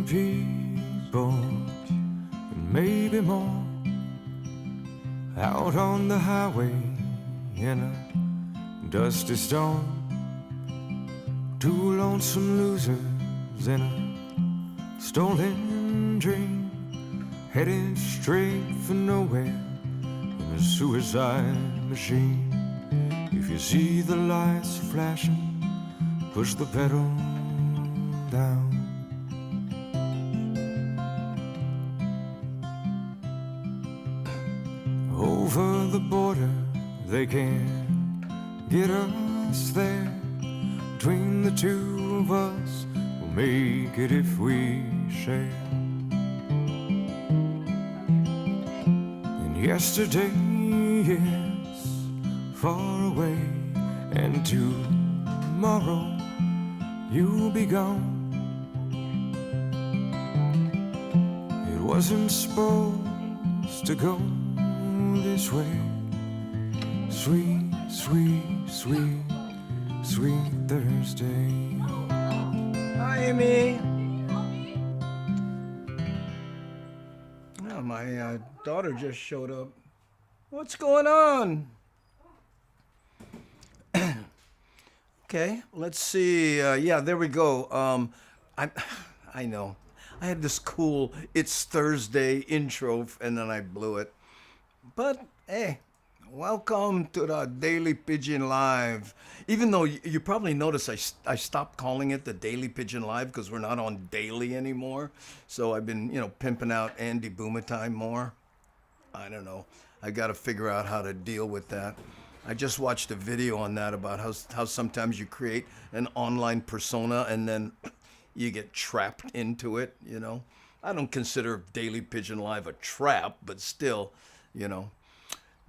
People, and maybe more, out on the highway in a dusty storm. Two lonesome losers in a stolen dream, headed straight for nowhere in a suicide machine. If you see the lights flashing, push the pedal down. Over the border, they can't get us there. Between the two of us, we'll make it if we share. And yesterday is far away, and tomorrow you'll be gone. It wasn't supposed to go this way. Sweet, sweet, sweet, sweet Thursday. Hi, Amy. Oh, my daughter just showed up. What's going on? Okay, let's see. Yeah, there we go. I know. I had this cool "It's Thursday" intro, and then I blew it. But hey, welcome to the Daily Pigeon Live. Even though you probably noticed I stopped calling it the Daily Pigeon Live because we're not on daily anymore. So I've been, pimping out Andy Boomatime more. I don't know. I got to figure out how to deal with that. I just watched a video on that about how sometimes you create an online persona and then you get trapped into it, I don't consider Daily Pigeon Live a trap, but still,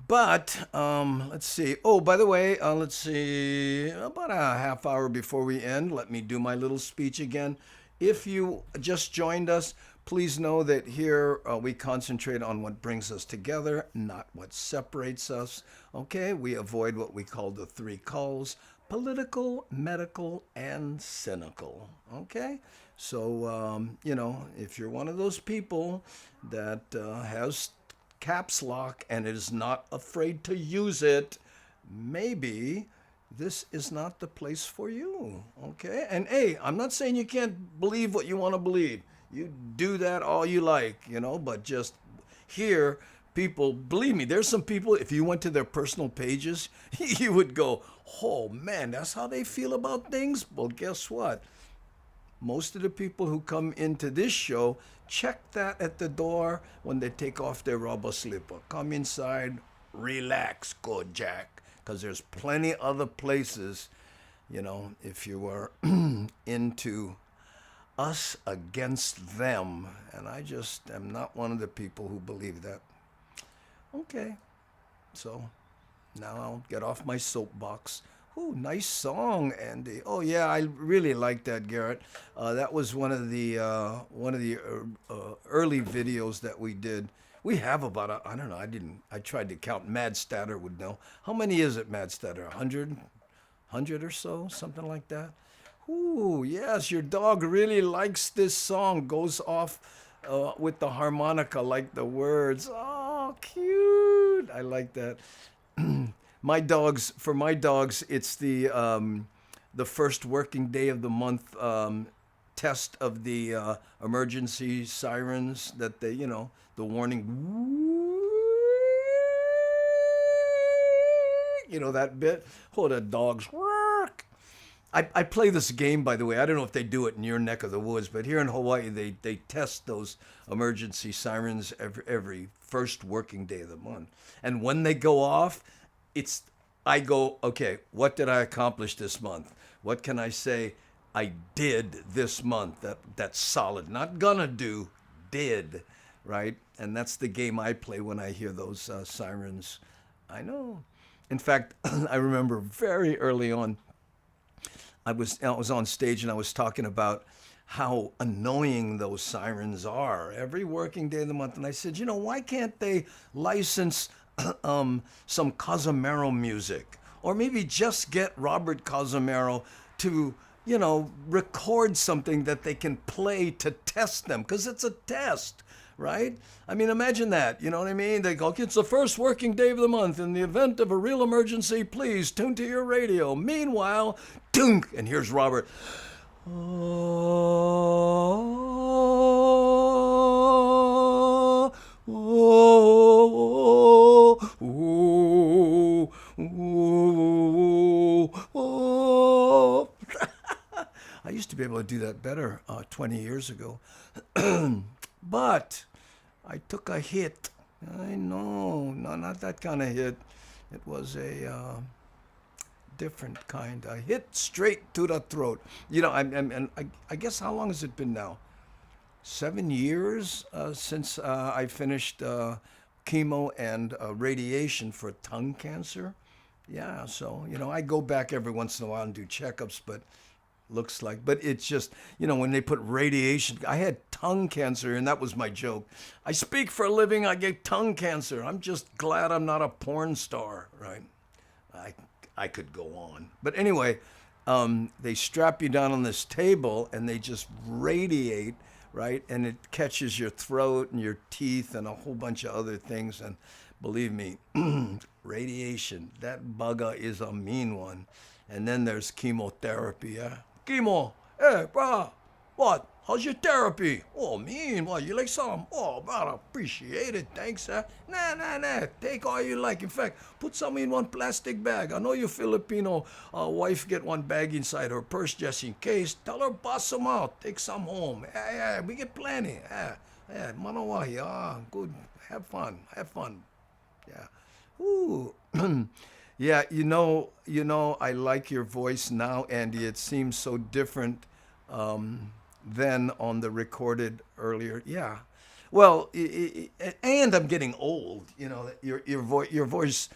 But let's see. Oh, by the way, let's see. About a half hour before we end, let me do my little speech again. If you just joined us, please know that here we concentrate on what brings us together, not what separates us. Okay, we avoid what we call the three culls: political, medical, and cynical. Okay, so if you're one of those people that has caps lock and is not afraid to use it, maybe this is not the place for you. Okay, and hey, I'm not saying you can't believe what you want to believe. You do that all you like, but just here, people, believe me, there's some people, if you went to their personal pages, you would go, oh man, that's how they feel about things? Well, guess what? Most of the people who come into this show check that at the door when they take off their rubber slipper. Come inside, relax, go Jack, because there's plenty other places, if you were into us against them. And I just am not one of the people who believe that. Okay, so now I'll get off my soapbox. Ooh, nice song, Andy. Oh yeah, I really like that, Garrett. That was one of the early videos that we did. We have about I don't know. I tried to count. Mad Statter would know. How many is it, Mad Statter? 100 or so, something like that. Ooh, yes, your dog really likes this song. Goes off with the harmonica like the words. Oh, cute. I like that. For my dogs, it's the first working day of the month test of the emergency sirens that they, the warning, that bit. Oh, the dogs work. I play this game, by the way. I don't know if they do it in your neck of the woods, but here in Hawaii, they test those emergency sirens every first working day of the month. And when they go off, I go, okay, what did I accomplish this month? What can I say I did this month? That's solid. Not gonna do, did, right? And that's the game I play when I hear those sirens. I know. In fact, I remember very early on, I was on stage and I was talking about how annoying those sirens are every working day of the month. And I said, why can't they license some Cosmero music, or maybe just get Robert Cosmero to, record something that they can play to test them, because it's a test, right? I mean, imagine that, you know what I mean? They go, it's the first working day of the month. In the event of a real emergency, please tune to your radio. Meanwhile, dunk, and here's Robert. Oh, oh, oh, oh, oh. I used to be able to do that better 20 years ago. But I took a hit. I know, no, not that kind of hit. It was a different kind. A hit straight to the throat. You know, I guess how long has it been now? 7 years since I finished chemo and radiation for tongue cancer. Yeah, so, you know, I go back every once in a while and do checkups, but looks like, but it's just, you know, when they put radiation, I had tongue cancer, and that was my joke. I speak for a living, I get tongue cancer. I'm just glad I'm not a porn star, right? I could go on. But anyway, they strap you down on this table, and they just radiate, right? And it catches your throat and your teeth and a whole bunch of other things. And believe me, radiation, that bugger is a mean one. And then there's chemotherapy, yeah? Chemo, hey, brah, what? How's your therapy? Oh, mean, what, you like some? Oh, brother, appreciate it, thanks, sir. Nah, take all you like. In fact, put some in one plastic bag. I know your Filipino wife get one bag inside her purse just in case. Tell her, bust some out, take some home. Yeah, we get plenty. Yeah, manawahi, good, have fun, yeah. Ooh. Yeah, you know, I like your voice now, Andy. It seems so different than on the recorded earlier. Yeah, well, and I'm getting old. You know, your voice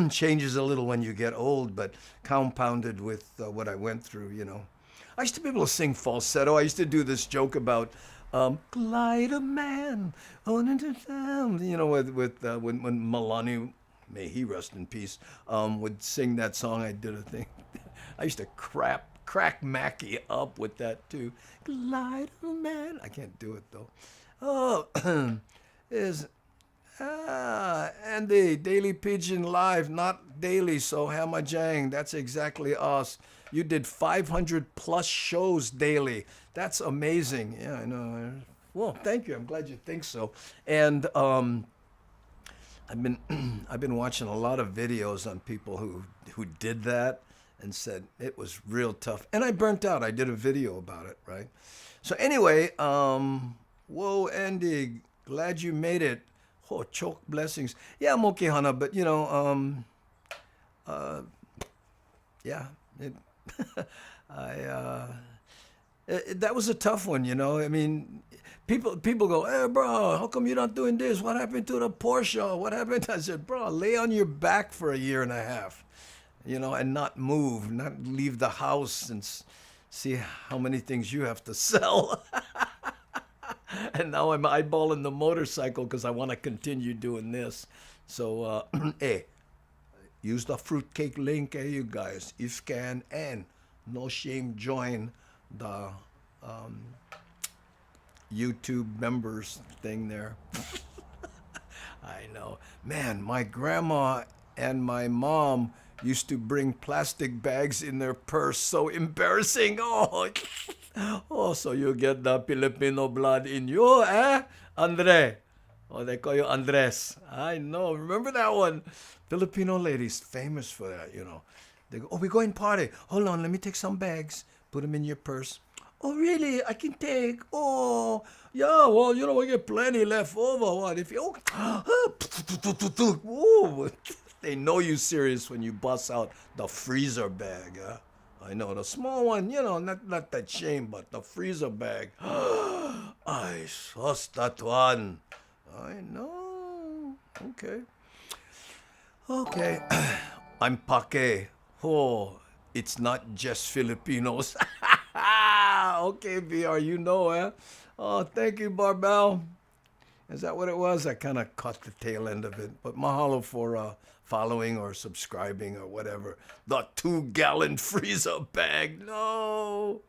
changes a little when you get old, but compounded with what I went through. You know, I used to be able to sing falsetto. I used to do this joke about Glider Man on into town. You know, with when Milani, may he rest in peace, would sing that song. I did a thing. I used to crack Mackie up with that too. Glider Man. I can't do it though. Oh, Andy, Daily Pigeon Live, not daily, so Hamajang, that's exactly us. You did 500 plus shows daily. That's amazing. Yeah, I know. Well, thank you. I'm glad you think so. And I've been watching a lot of videos on people who did that and said it was real tough. And I burnt out. I did a video about it, right? So anyway, whoa, Andy, glad you made it. Oh, choke blessings. Yeah, I'm okay, Hana, but you know, yeah, that was a tough one, you know. I mean, people go, hey, bro, how come you're not doing this? What happened to the Porsche? What happened? I said, bro, lay on your back for a year and a half, you know, and not move, not leave the house and see how many things you have to sell. And now I'm eyeballing the motorcycle because I want to continue doing this. So, hey, use the fruitcake link, you guys, if you can, and no shame, join the YouTube members thing there. I know. Man, my grandma and my mom used to bring plastic bags in their purse. So embarrassing. Oh, so you get the Filipino blood in you, eh? Andre. Oh, they call you Andres. I know. Remember that one? Filipino ladies, famous for that, you know. They go, oh, we're going party. Hold on, let me take some bags. Put them in your purse. Oh, really? I can take. Oh, yeah, well, you know, we get plenty left over. What if you... Oh, they know you serious when you bust out the freezer bag, huh? I know, the small one, you know, not that shame, but the freezer bag. Ay, sus, that one. I know. Okay. I'm Pake. Oh, it's not just Filipinos. Okay, VR, you know, eh? Oh, thank you, Barbell. Is that what it was? I kind of caught the tail end of it. But mahalo for following or subscribing or whatever. The 2-gallon freezer bag. No,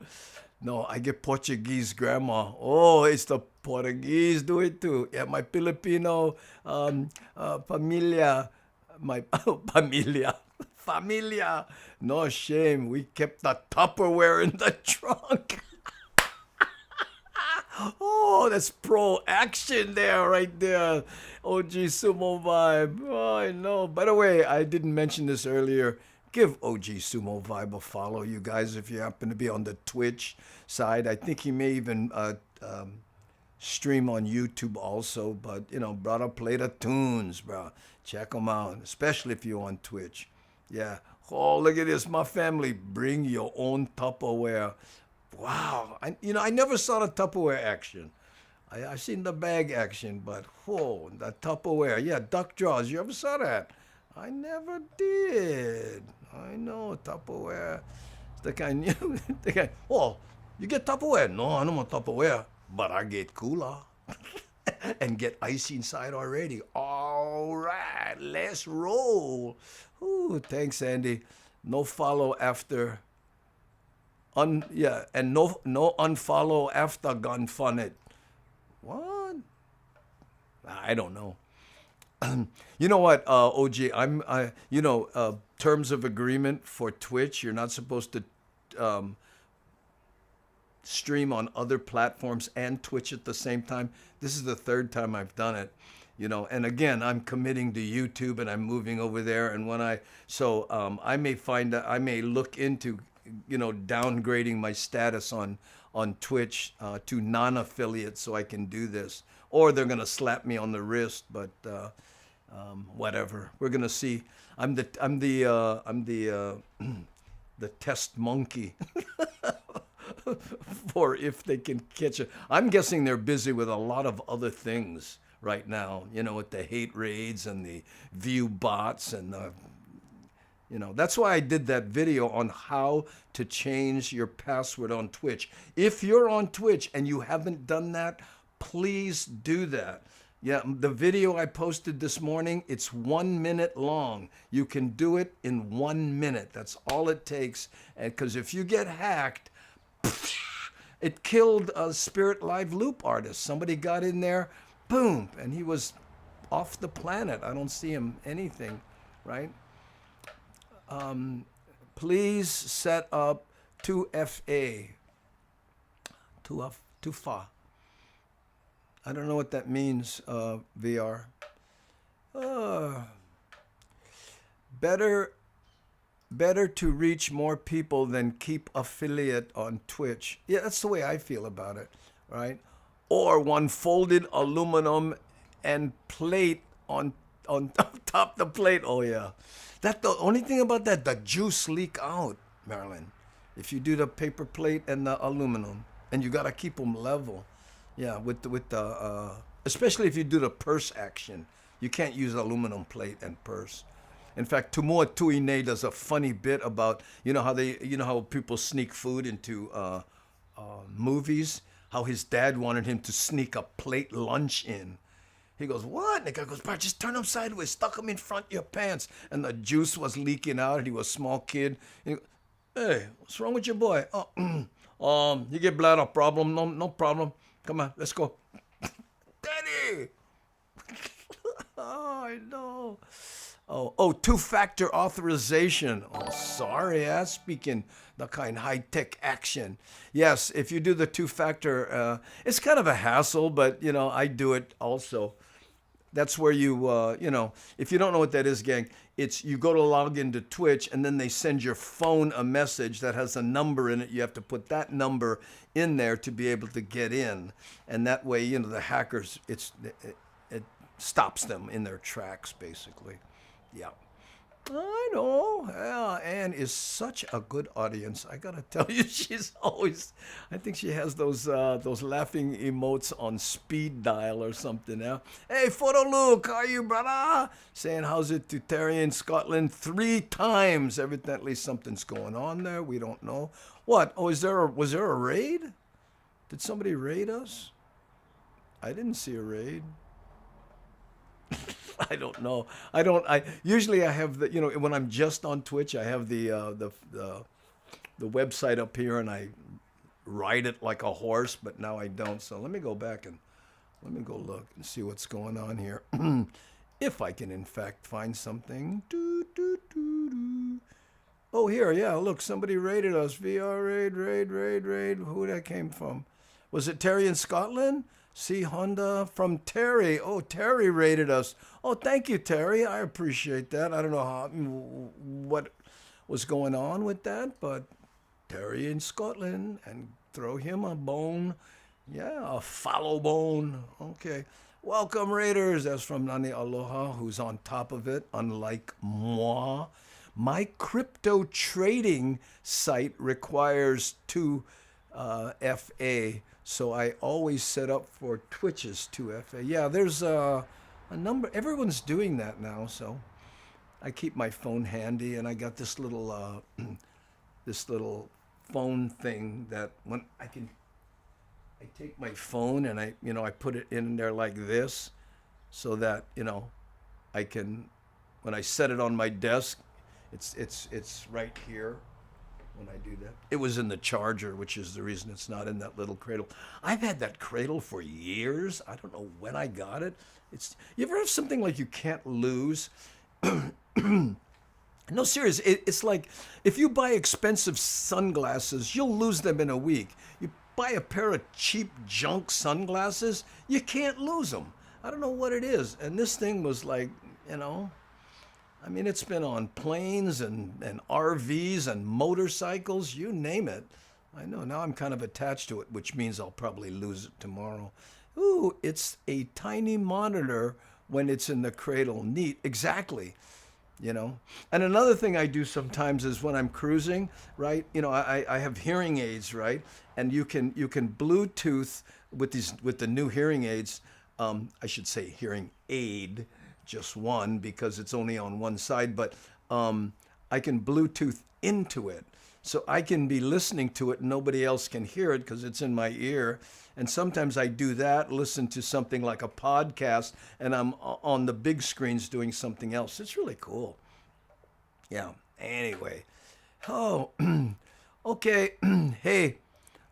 I get Portuguese grandma. Oh, it's the Portuguese do it too. Yeah, my Filipino familia. My familia. No shame. We kept the Tupperware in the trunk. Oh, that's pro action there, right there. OG Sumo Vibe. Oh, I know. By the way, I didn't mention this earlier. Give OG Sumo Vibe a follow, you guys, if you happen to be on the Twitch side. I think he may even stream on YouTube also. But, you know, brother, play the tunes, bro. Check them out, especially if you're on Twitch. Yeah. Oh, look at this. My family, bring your own Tupperware. Wow. I never saw the Tupperware action. I seen the bag action, but whoa, the Tupperware. Yeah, duck draws. You ever saw that? I never did. I know Tupperware. The kind, the kind. Oh, you get Tupperware? No, I don't want Tupperware, but I get cooler and get ice inside already. All right, let's roll. Ooh, thanks, Andy. No follow after. And no unfollow after gun fun it. What? I don't know. You know what, OG? Terms of agreement for Twitch. You're not supposed to stream on other platforms and Twitch at the same time. This is the third time I've done it. And again, I'm committing to YouTube and I'm moving over there. And I may look into, downgrading my status on Twitch to non-affiliate so I can do this. Or they're gonna slap me on the wrist, but whatever. We're gonna see. I'm the test monkey for if they can catch it. I'm guessing they're busy with a lot of other things right now, with the hate raids and the view bots and that's why I did that video on how to change your password on Twitch. If you're on Twitch and you haven't done that, please do that. Yeah, the video I posted this morning, it's 1 minute long. You can do it in 1 minute. That's all it takes. And because if you get hacked, it killed a Spirit Live Loop artist. Somebody got in there, boom, and he was off the planet. I don't see him anything, right? Please set up 2FA. 2FA. I don't know what that means, VR. Better to reach more people than keep affiliate on Twitch. Yeah, that's the way I feel about it, right? Or one folded aluminum and plate on top the plate. Oh yeah, the only thing about that, the juice leak out, Marilyn. If you do the paper plate and the aluminum, and you gotta keep them level. Yeah, with the especially if you do the purse action, you can't use aluminum plate and purse. In fact, Tumua Tuine does a funny bit about how people sneak food into movies. How his dad wanted him to sneak a plate lunch in. He goes, what? And the guy goes, bro, just turn them sideways, stuck them in front of your pants. And the juice was leaking out, and he was a small kid. And he goes, hey, what's wrong with your boy? Oh, you get bladder problem? No problem. Come on, let's go. Daddy! Oh, I know. Oh, two-factor authorization. Oh, sorry, speaking the kind high-tech action. Yes, if you do the two-factor, it's kind of a hassle, but, I do it also. That's where you, if you don't know what that is, gang, it's you go to log into Twitch, and then they send your phone a message that has a number in it. You have to put that number in there to be able to get in. And that way, the hackers, it stops them in their tracks, basically. Yeah. I know. Yeah, Anne is such a good audience. I gotta tell you, she's always. I think she has those laughing emotes on speed dial or something. Yeah. Hey, Photo Luke, how are you, brother? Saying how's it to Terry in Scotland 3 times. Evidently something's going on there. We don't know. What? Oh, was there a raid? Did somebody raid us? I didn't see a raid. I don't know. I usually have the when I'm just on Twitch, I have the website up here and I ride it like a horse, but now I don't. So let me go back and let me go look and see what's going on here. If I can in fact find something. Oh, here, yeah, look, somebody raided us. VR raid. Who that came from? Was it Terry in Scotland? See Honda from Terry. Oh, Terry rated us. Oh, thank you, Terry. I appreciate that. I don't know what was going on with that, but Terry in Scotland, and throw him a bone. Yeah, a follow bone. Okay. Welcome, Raiders. That's from Nani Aloha, who's on top of it, unlike moi. My crypto trading site requires 2 FA, so I always set up for Twitch's 2 FA. Yeah, there's a number. Everyone's doing that now, so I keep my phone handy, and I got this little this little phone thing that when I take my phone and I put it in there like this, so that I can, when I set it on my desk, it's right here. When I do that, it was in the charger, which is the reason it's not in that little cradle. I've had that cradle for years. I don't know when I got it. You ever have something like you can't lose? No, serious. It's like if you buy expensive sunglasses, you'll lose them in a week. You buy a pair of cheap junk sunglasses, you can't lose them. I don't know what it is. And this thing was like, I mean, it's been on planes and RVs and motorcycles, you name it. I know, now I'm kind of attached to it, which means I'll probably lose it tomorrow. Ooh, it's a tiny monitor when it's in the cradle. Neat, exactly. And another thing I do sometimes is when I'm cruising, right? I have hearing aids, right? And you can Bluetooth with the new hearing aids. I should say hearing aid, just one, because it's only on one side, but I can Bluetooth into it. So I can be listening to it and nobody else can hear it because it's in my ear. And sometimes I do that, listen to something like a podcast, and I'm on the big screens doing something else. It's really cool. Yeah, anyway. Oh, okay. Hey,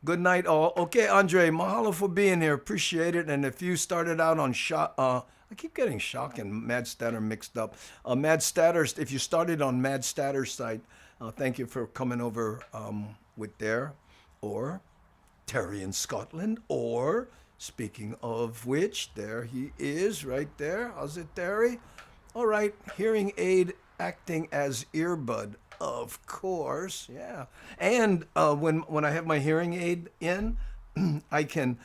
good night all. Okay, Andre, mahalo for being here. Appreciate it. And if you started out on I keep getting Shock and Mad Statter mixed up. Mad Statter, if you started on Mad Statter's site, thank you for coming over with there. Or Terry in Scotland. Or, speaking of which, there he is right there. How's it, Terry? All right, hearing aid acting as earbud. Of course, yeah. And when I have my hearing aid in, I can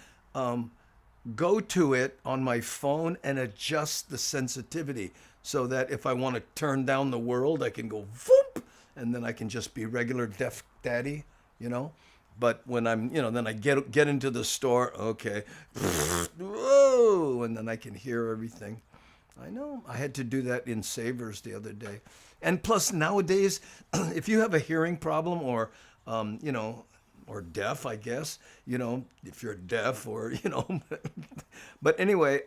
go to it on my phone and adjust the sensitivity so that if I want to turn down the world, I can go voop, and then I can just be regular deaf daddy, But when I'm, then I get into the store, okay, whoa, and then I can hear everything. I know. I had to do that in Savers the other day. And plus nowadays, if you have a hearing problem or, or deaf, I guess, if you're deaf or, But anyway,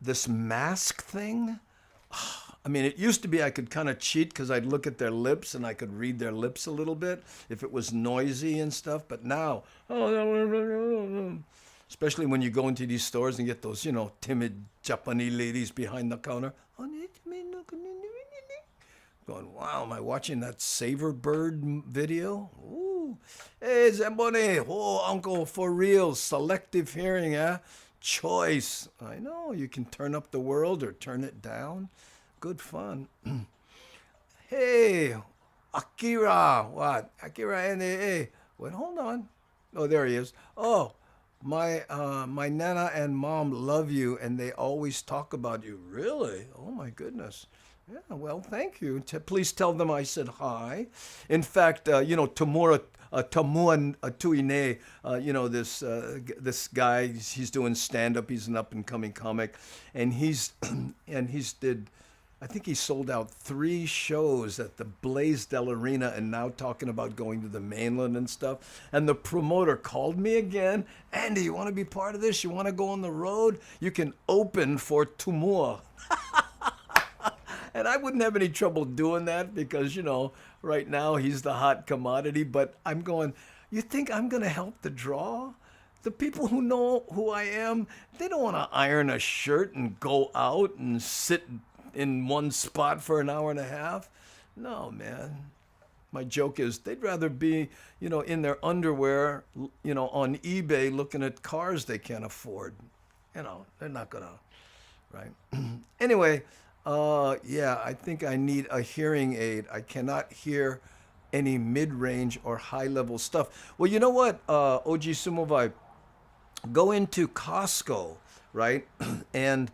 this mask thing, I mean, it used to be I could kind of cheat because I'd look at their lips and I could read their lips a little bit if it was noisy and stuff. But now, especially when you go into these stores and get those, timid Japanese ladies behind the counter. Going, wow, am I watching that Saver Bird video? Ooh. Hey, Zamboni. Oh, uncle, for real. Selective hearing, eh? Choice. I know, you can turn up the world or turn it down. Good fun. Hey, Akira. What? Akira NAA. Wait, hold on. Oh, there he is. Oh, my nana and mom love you, and they always talk about you. Really? Oh, my goodness. Yeah, well, thank you. Please tell them I said hi. In fact, Tamuan Tuine, this guy, he's doing stand-up. He's an up-and-coming comic, and I think he sold out 3 shows at the Blaisdell Arena and now talking about going to the mainland and stuff. And the promoter called me again. Andy, you want to be part of this? You want to go on the road? You can open for Tumua. And I wouldn't have any trouble doing that because, right now he's the hot commodity. But I'm going, you think I'm going to help the draw? The people who know who I am, they don't want to iron a shirt and go out and sit in one spot for an hour and a half. No, man. my joke is they'd rather be, in their underwear, on eBay looking at cars they can't afford. They're not gonna, right? Anyway, yeah, I think I need a hearing aid. I cannot hear any mid-range or high-level stuff. Well, you know what, OG Sumovai, go into Costco, right? And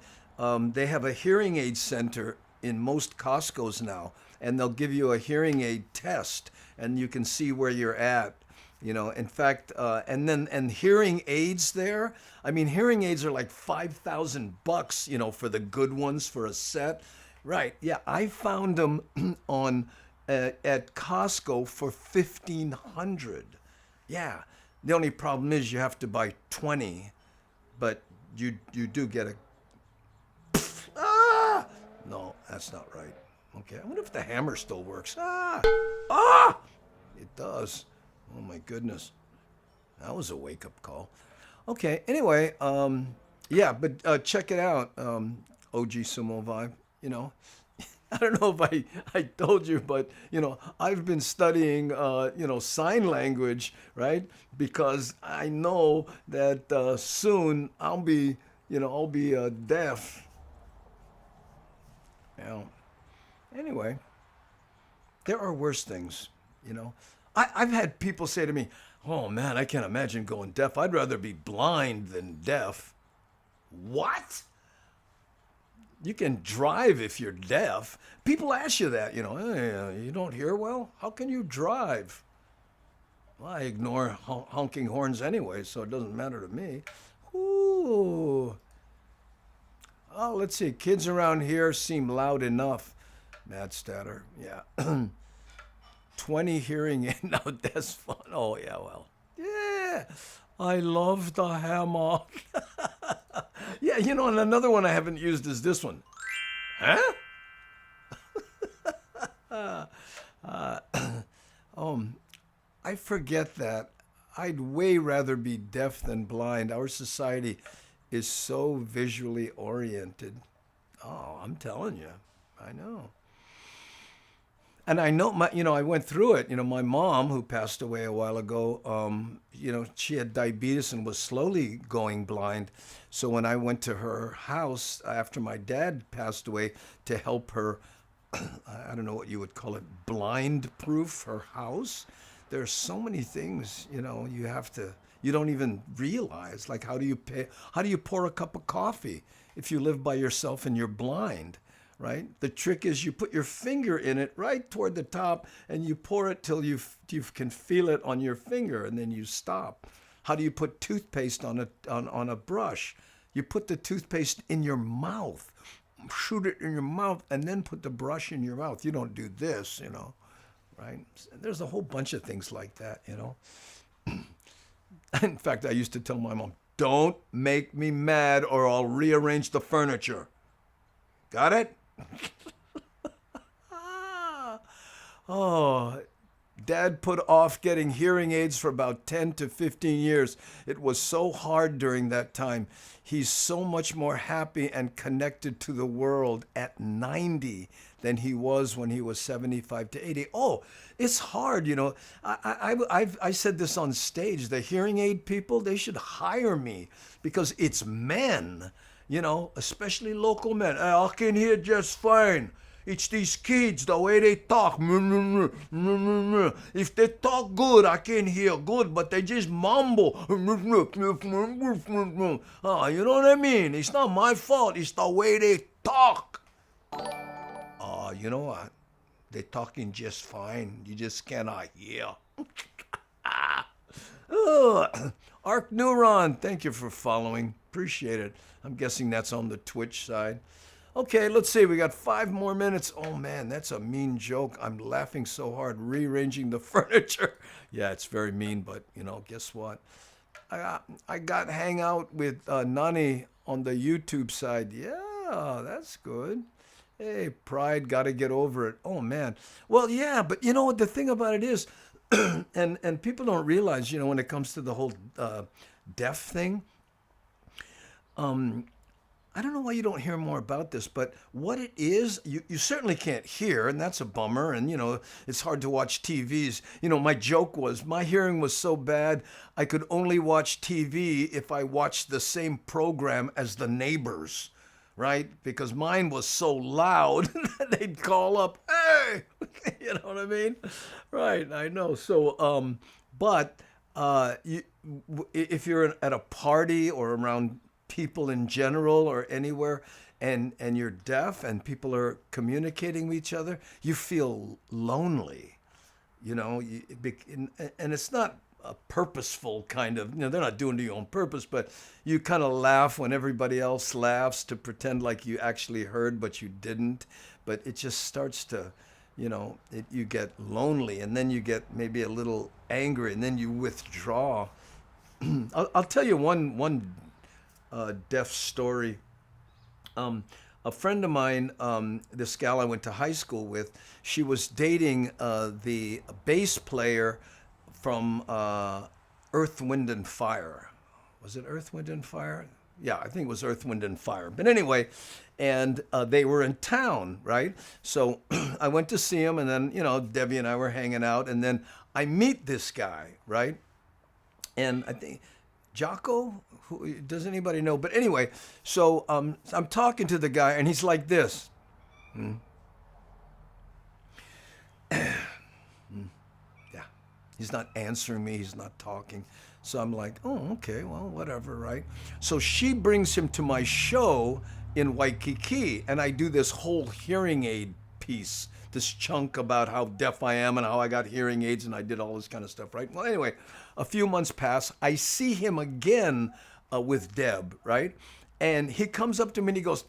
they have a hearing aid center in most Costco's now, and they'll give you a hearing aid test, and you can see where you're at. In fact, and hearing aids there. I mean, hearing aids are like $5,000, for the good ones for a set. Right? Yeah, I found them on at Costco for $1,500. Yeah. The only problem is you have to buy 20, but you do get a. Ah! No, that's not right. Okay, I wonder if the hammer still works. It does. Oh my goodness, that was a wake-up call. Okay, anyway, yeah, but check it out, OG Sumo Vibe. I don't know if I told you, but I've been studying sign language, right? Because I know that soon I'll be deaf. Anyway, there are worse things, I've had people say to me, "Oh man, I can't imagine going deaf. I'd rather be blind than deaf." What? You can drive if you're deaf. People ask you that, "Hey, you don't hear well? How can you drive?" Well, I ignore honking horns anyway, so it doesn't matter to me. Ooh. Oh, let's see. Kids around here seem loud enough. Matt Statter, yeah. 20 hearing aid. Now that's fun. Oh, yeah, well. Yeah. I love the hammer. Yeah, and another one I haven't used is this one. Huh? I forget that. I'd way rather be deaf than blind. Our society is so visually oriented. Oh, I'm telling you. I know. And I know I went through it. My mom, who passed away a while ago, she had diabetes and was slowly going blind. So when I went to her house after my dad passed away to help her, I don't know what you would call it, blind proof her house. There's so many things, you don't even realize. Like, how do you pour a cup of coffee if you live by yourself and you're blind? Right? The trick is you put your finger in it right toward the top and you pour it till you can feel it on your finger, and then you stop. How do you put toothpaste on a brush? You put the toothpaste in your mouth, shoot it in your mouth, and then put the brush in your mouth. You don't do this, right? There's a whole bunch of things like that, In fact, I used to tell my mom, "Don't make me mad or I'll rearrange the furniture." Got it? Oh, Dad put off getting hearing aids for about 10 to 15 years. It was so hard during that time. He's so much more happy and connected to the world at 90 than he was when he was 75 to 80. Oh, it's hard, I said this on stage. The hearing aid people, they should hire me because it's men, especially local men. I can hear just fine. It's these kids, the way they talk. If they talk good, I can hear good, but they just mumble. Oh, you know what I mean? It's not my fault. It's the way they talk. Oh, you know what? They're talking just fine. You just cannot hear. Arc Neuron, thank you for following. Appreciate it. I'm guessing that's on the Twitch side. Okay, let's see. We got 5 more minutes. Oh, man, that's a mean joke. I'm laughing so hard rearranging the furniture. Yeah, it's very mean, but, guess what? I got hang out with Nani on the YouTube side. Yeah, that's good. Hey, pride, got to get over it. Oh, man. Well, yeah, but the thing about it is, and people don't realize, when it comes to the whole deaf thing, I don't know why you don't hear more about this, but what it is, you certainly can't hear, and that's a bummer. And, it's hard to watch TVs. My joke was my hearing was so bad, I could only watch TV if I watched the same program as the neighbors, right? Because mine was so loud that they'd call up, hey, you know what I mean? Right, I know. So, but if you're at a party or around people in general or anywhere and you're deaf and people are communicating with each other, you feel lonely, and it's not a purposeful kind of, they're not doing it on purpose, but you kind of laugh when everybody else laughs to pretend like you actually heard, but you didn't. But it just starts to, you get lonely, and then you get maybe a little angry, and then you withdraw. I'll tell you one deaf story. A friend of mine, this gal I went to high school with, she was dating the bass player from Earth, Wind, and Fire. Was it Earth, Wind, and Fire? Yeah, I think it was Earth, Wind, and Fire. But anyway, and they were in town, right? So I went to see him, and then, Debbie and I were hanging out, and then I meet this guy, right? And I think Jocko, does anybody know? But anyway, so I'm talking to the guy, and he's like this. Yeah, he's not answering me. He's not talking. So I'm like, oh, okay, well, whatever, right? So she brings him to my show in Waikiki, and I do this whole hearing aid piece, this chunk about how deaf I am and how I got hearing aids, and I did all this kind of stuff, right? Well, anyway, a few months pass. I see him again with Deb, right? And he comes up to me and he goes,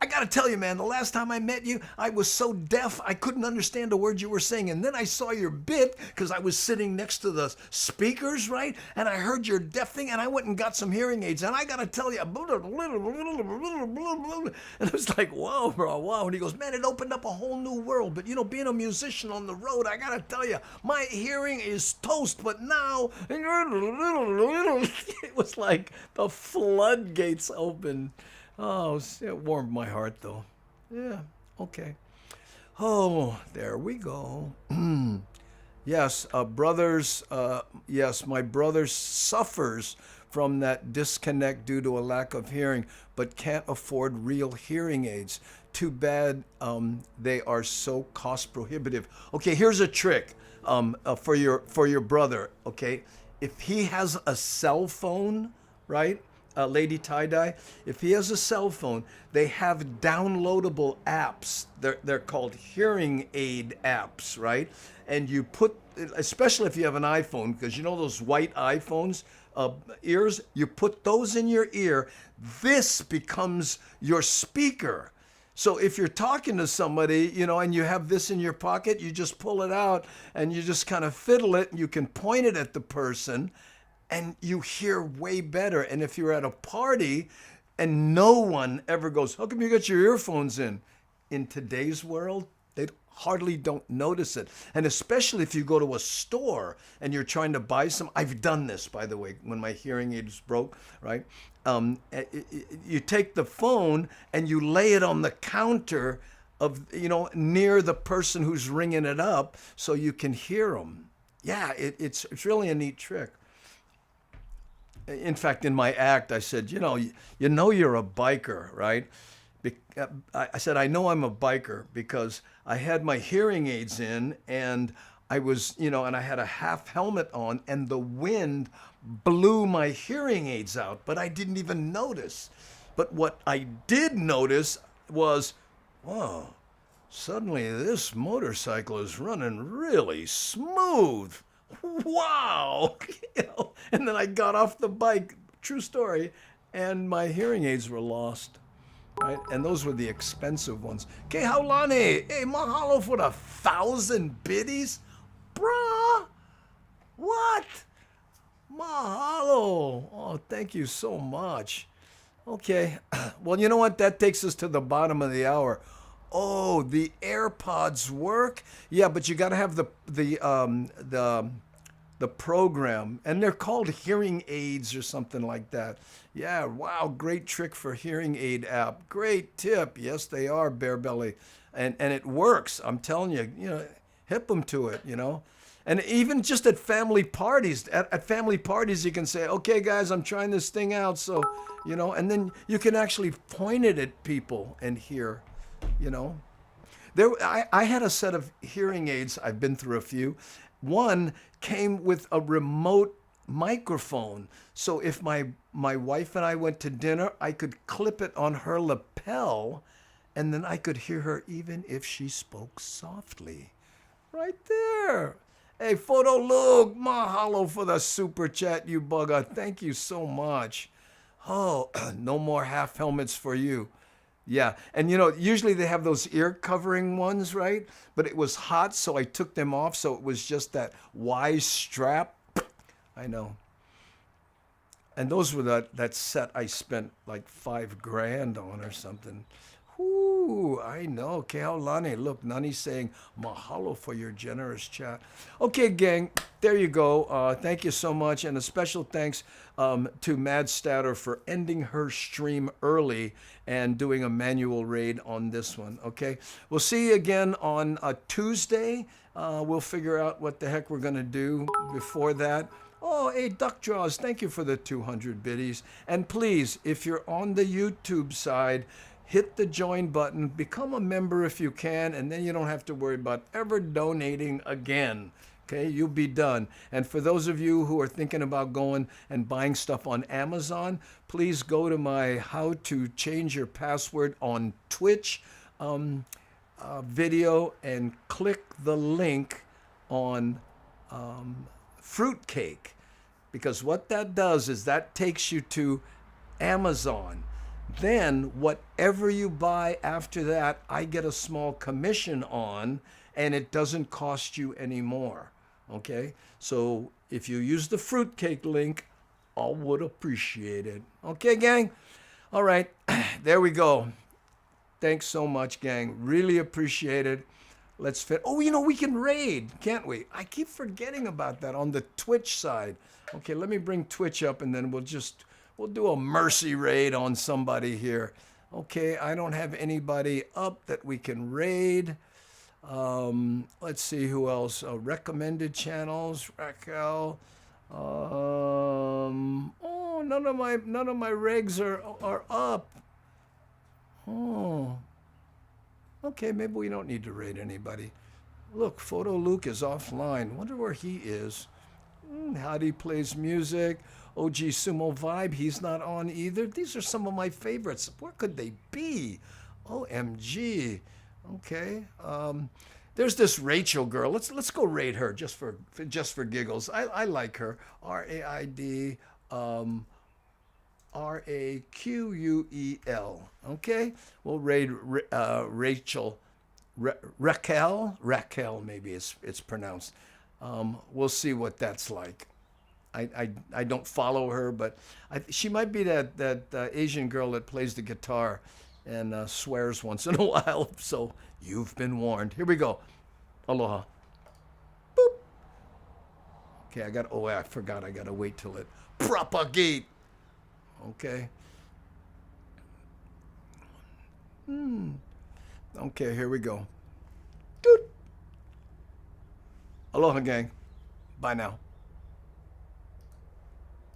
I gotta tell you, man, the last time I met you, I was so deaf, I couldn't understand a word you were saying. And then I saw your bit, because I was sitting next to the speakers, right? And I heard your deaf thing, and I went and got some hearing aids. And I gotta tell you, and I was like, whoa, bro, wow. And he goes, man, it opened up a whole new world. But, being a musician on the road, I gotta tell you, my hearing is toast. But now, it was like the floodgates opened. Oh, it warmed my heart, though. Yeah, okay. Oh, there we go. Yes, brothers, yes, my brother suffers from that disconnect due to a lack of hearing, but can't afford real hearing aids. Too bad they are so cost prohibitive. Okay, here's a trick for your brother, okay? If he has a cell phone, right? Lady Tie-Dye, if he has a cell phone, they have downloadable apps. They're called hearing aid apps, right? And you put, especially if you have an iPhone, because those white iPhones ears, you put those in your ear. This becomes your speaker. So if you're talking to somebody, and you have this in your pocket, you just pull it out and you just kind of fiddle it, and you can point it at the person, and you hear way better. And if you're at a party and no one ever goes, how come you got your earphones in? In today's world, they hardly don't notice it. And especially if you go to a store and you're trying to buy some, I've done this, by the way, when my hearing aids broke, right? You take the phone and you lay it on the counter of, near the person who's ringing it up so you can hear them. Yeah, it's really a neat trick. In fact, in my act, I said, you're a biker, right? I said, I know I'm a biker because I had my hearing aids in, and I was, and I had a half helmet on, and the wind blew my hearing aids out, but I didn't even notice. But what I did notice was, whoa, suddenly this motorcycle is running really smooth. Wow. And then I got off the bike, true story, and my hearing aids were lost, right? And those were the expensive ones. Okay, Haulani, hey, mahalo for 1,000 biddies? Bruh, what? Mahalo. Oh, thank you so much. Okay, well, you know what? That takes us to the bottom of the hour. Oh, the AirPods work? Yeah, but you got to have the the program, and they're called hearing aids or something like that. Yeah, wow, great trick for hearing aid app. Great tip. Yes, they are, Bear Belly. And it works. I'm telling you, hip them to it, And even just at family parties, at family parties, you can say, okay, guys, I'm trying this thing out. So, and then you can actually point it at people and hear, I had a set of hearing aids. I've been through a few. One came with a remote microphone. So if my wife and I went to dinner, I could clip it on her lapel, and then I could hear her even if she spoke softly. Right there. Hey, Photo Luke, mahalo for the super chat, you bugger. Thank you so much. Oh, no more half helmets for you. Yeah, and usually they have those ear covering ones, right? But it was hot, so I took them off, so it was just that wise strap. I know. And those were that set I spent like $5,000 on or something. Ooh, I know. Keaulani, look, Nani's saying, mahalo for your generous chat. Okay, gang, there you go. Thank you so much. And a special thanks to Mad Statter for ending her stream early and doing a manual raid on this one, okay? We'll see you again on Tuesday. We'll figure out what the heck we're going to do before that. Oh, hey, Duck Jaws, thank you for the 200 biddies. And please, if you're on the YouTube side, hit the join button, become a member if you can, and then you don't have to worry about ever donating again. Okay, you'll be done. And for those of you who are thinking about going and buying stuff on Amazon, please go to my How to Change Your Password on Twitch video and click the link on Fruitcake. Because what that does is that takes you to Amazon. Then whatever you buy after that, I get a small commission on, and it doesn't cost you any more. Okay? So if you use the Fruitcake link, I would appreciate it. Okay, gang? All right. There we go. Thanks so much, gang. Really appreciate it. Let's fit. Oh, we can raid, can't we? I keep forgetting about that on the Twitch side. Okay, let me bring Twitch up, and then we'll do a mercy raid on somebody here. Okay, I don't have anybody up that we can raid. Let's see who else. Recommended channels, Raquel. Oh, none of my regs are up. Oh. Okay, maybe we don't need to raid anybody. Look, Photo Luke is offline. Wonder where he is. Howdy plays music. OG Sumo Vibe, he's not on either. These are some of my favorites. Where could they be? OMG. Okay. There's this Rachel girl. Let's go raid her just for giggles. I like her. RAID RAQUEL. Okay. We'll raid Rachel. Raquel maybe it's pronounced. We'll see what that's like. I don't follow her, but she might be that Asian girl that plays the guitar and swears once in a while. So you've been warned. Here we go. Aloha. Boop. Okay, I forgot. I got to wait till it propagate. Okay. Okay, here we go. Doot. Aloha, gang. Bye now.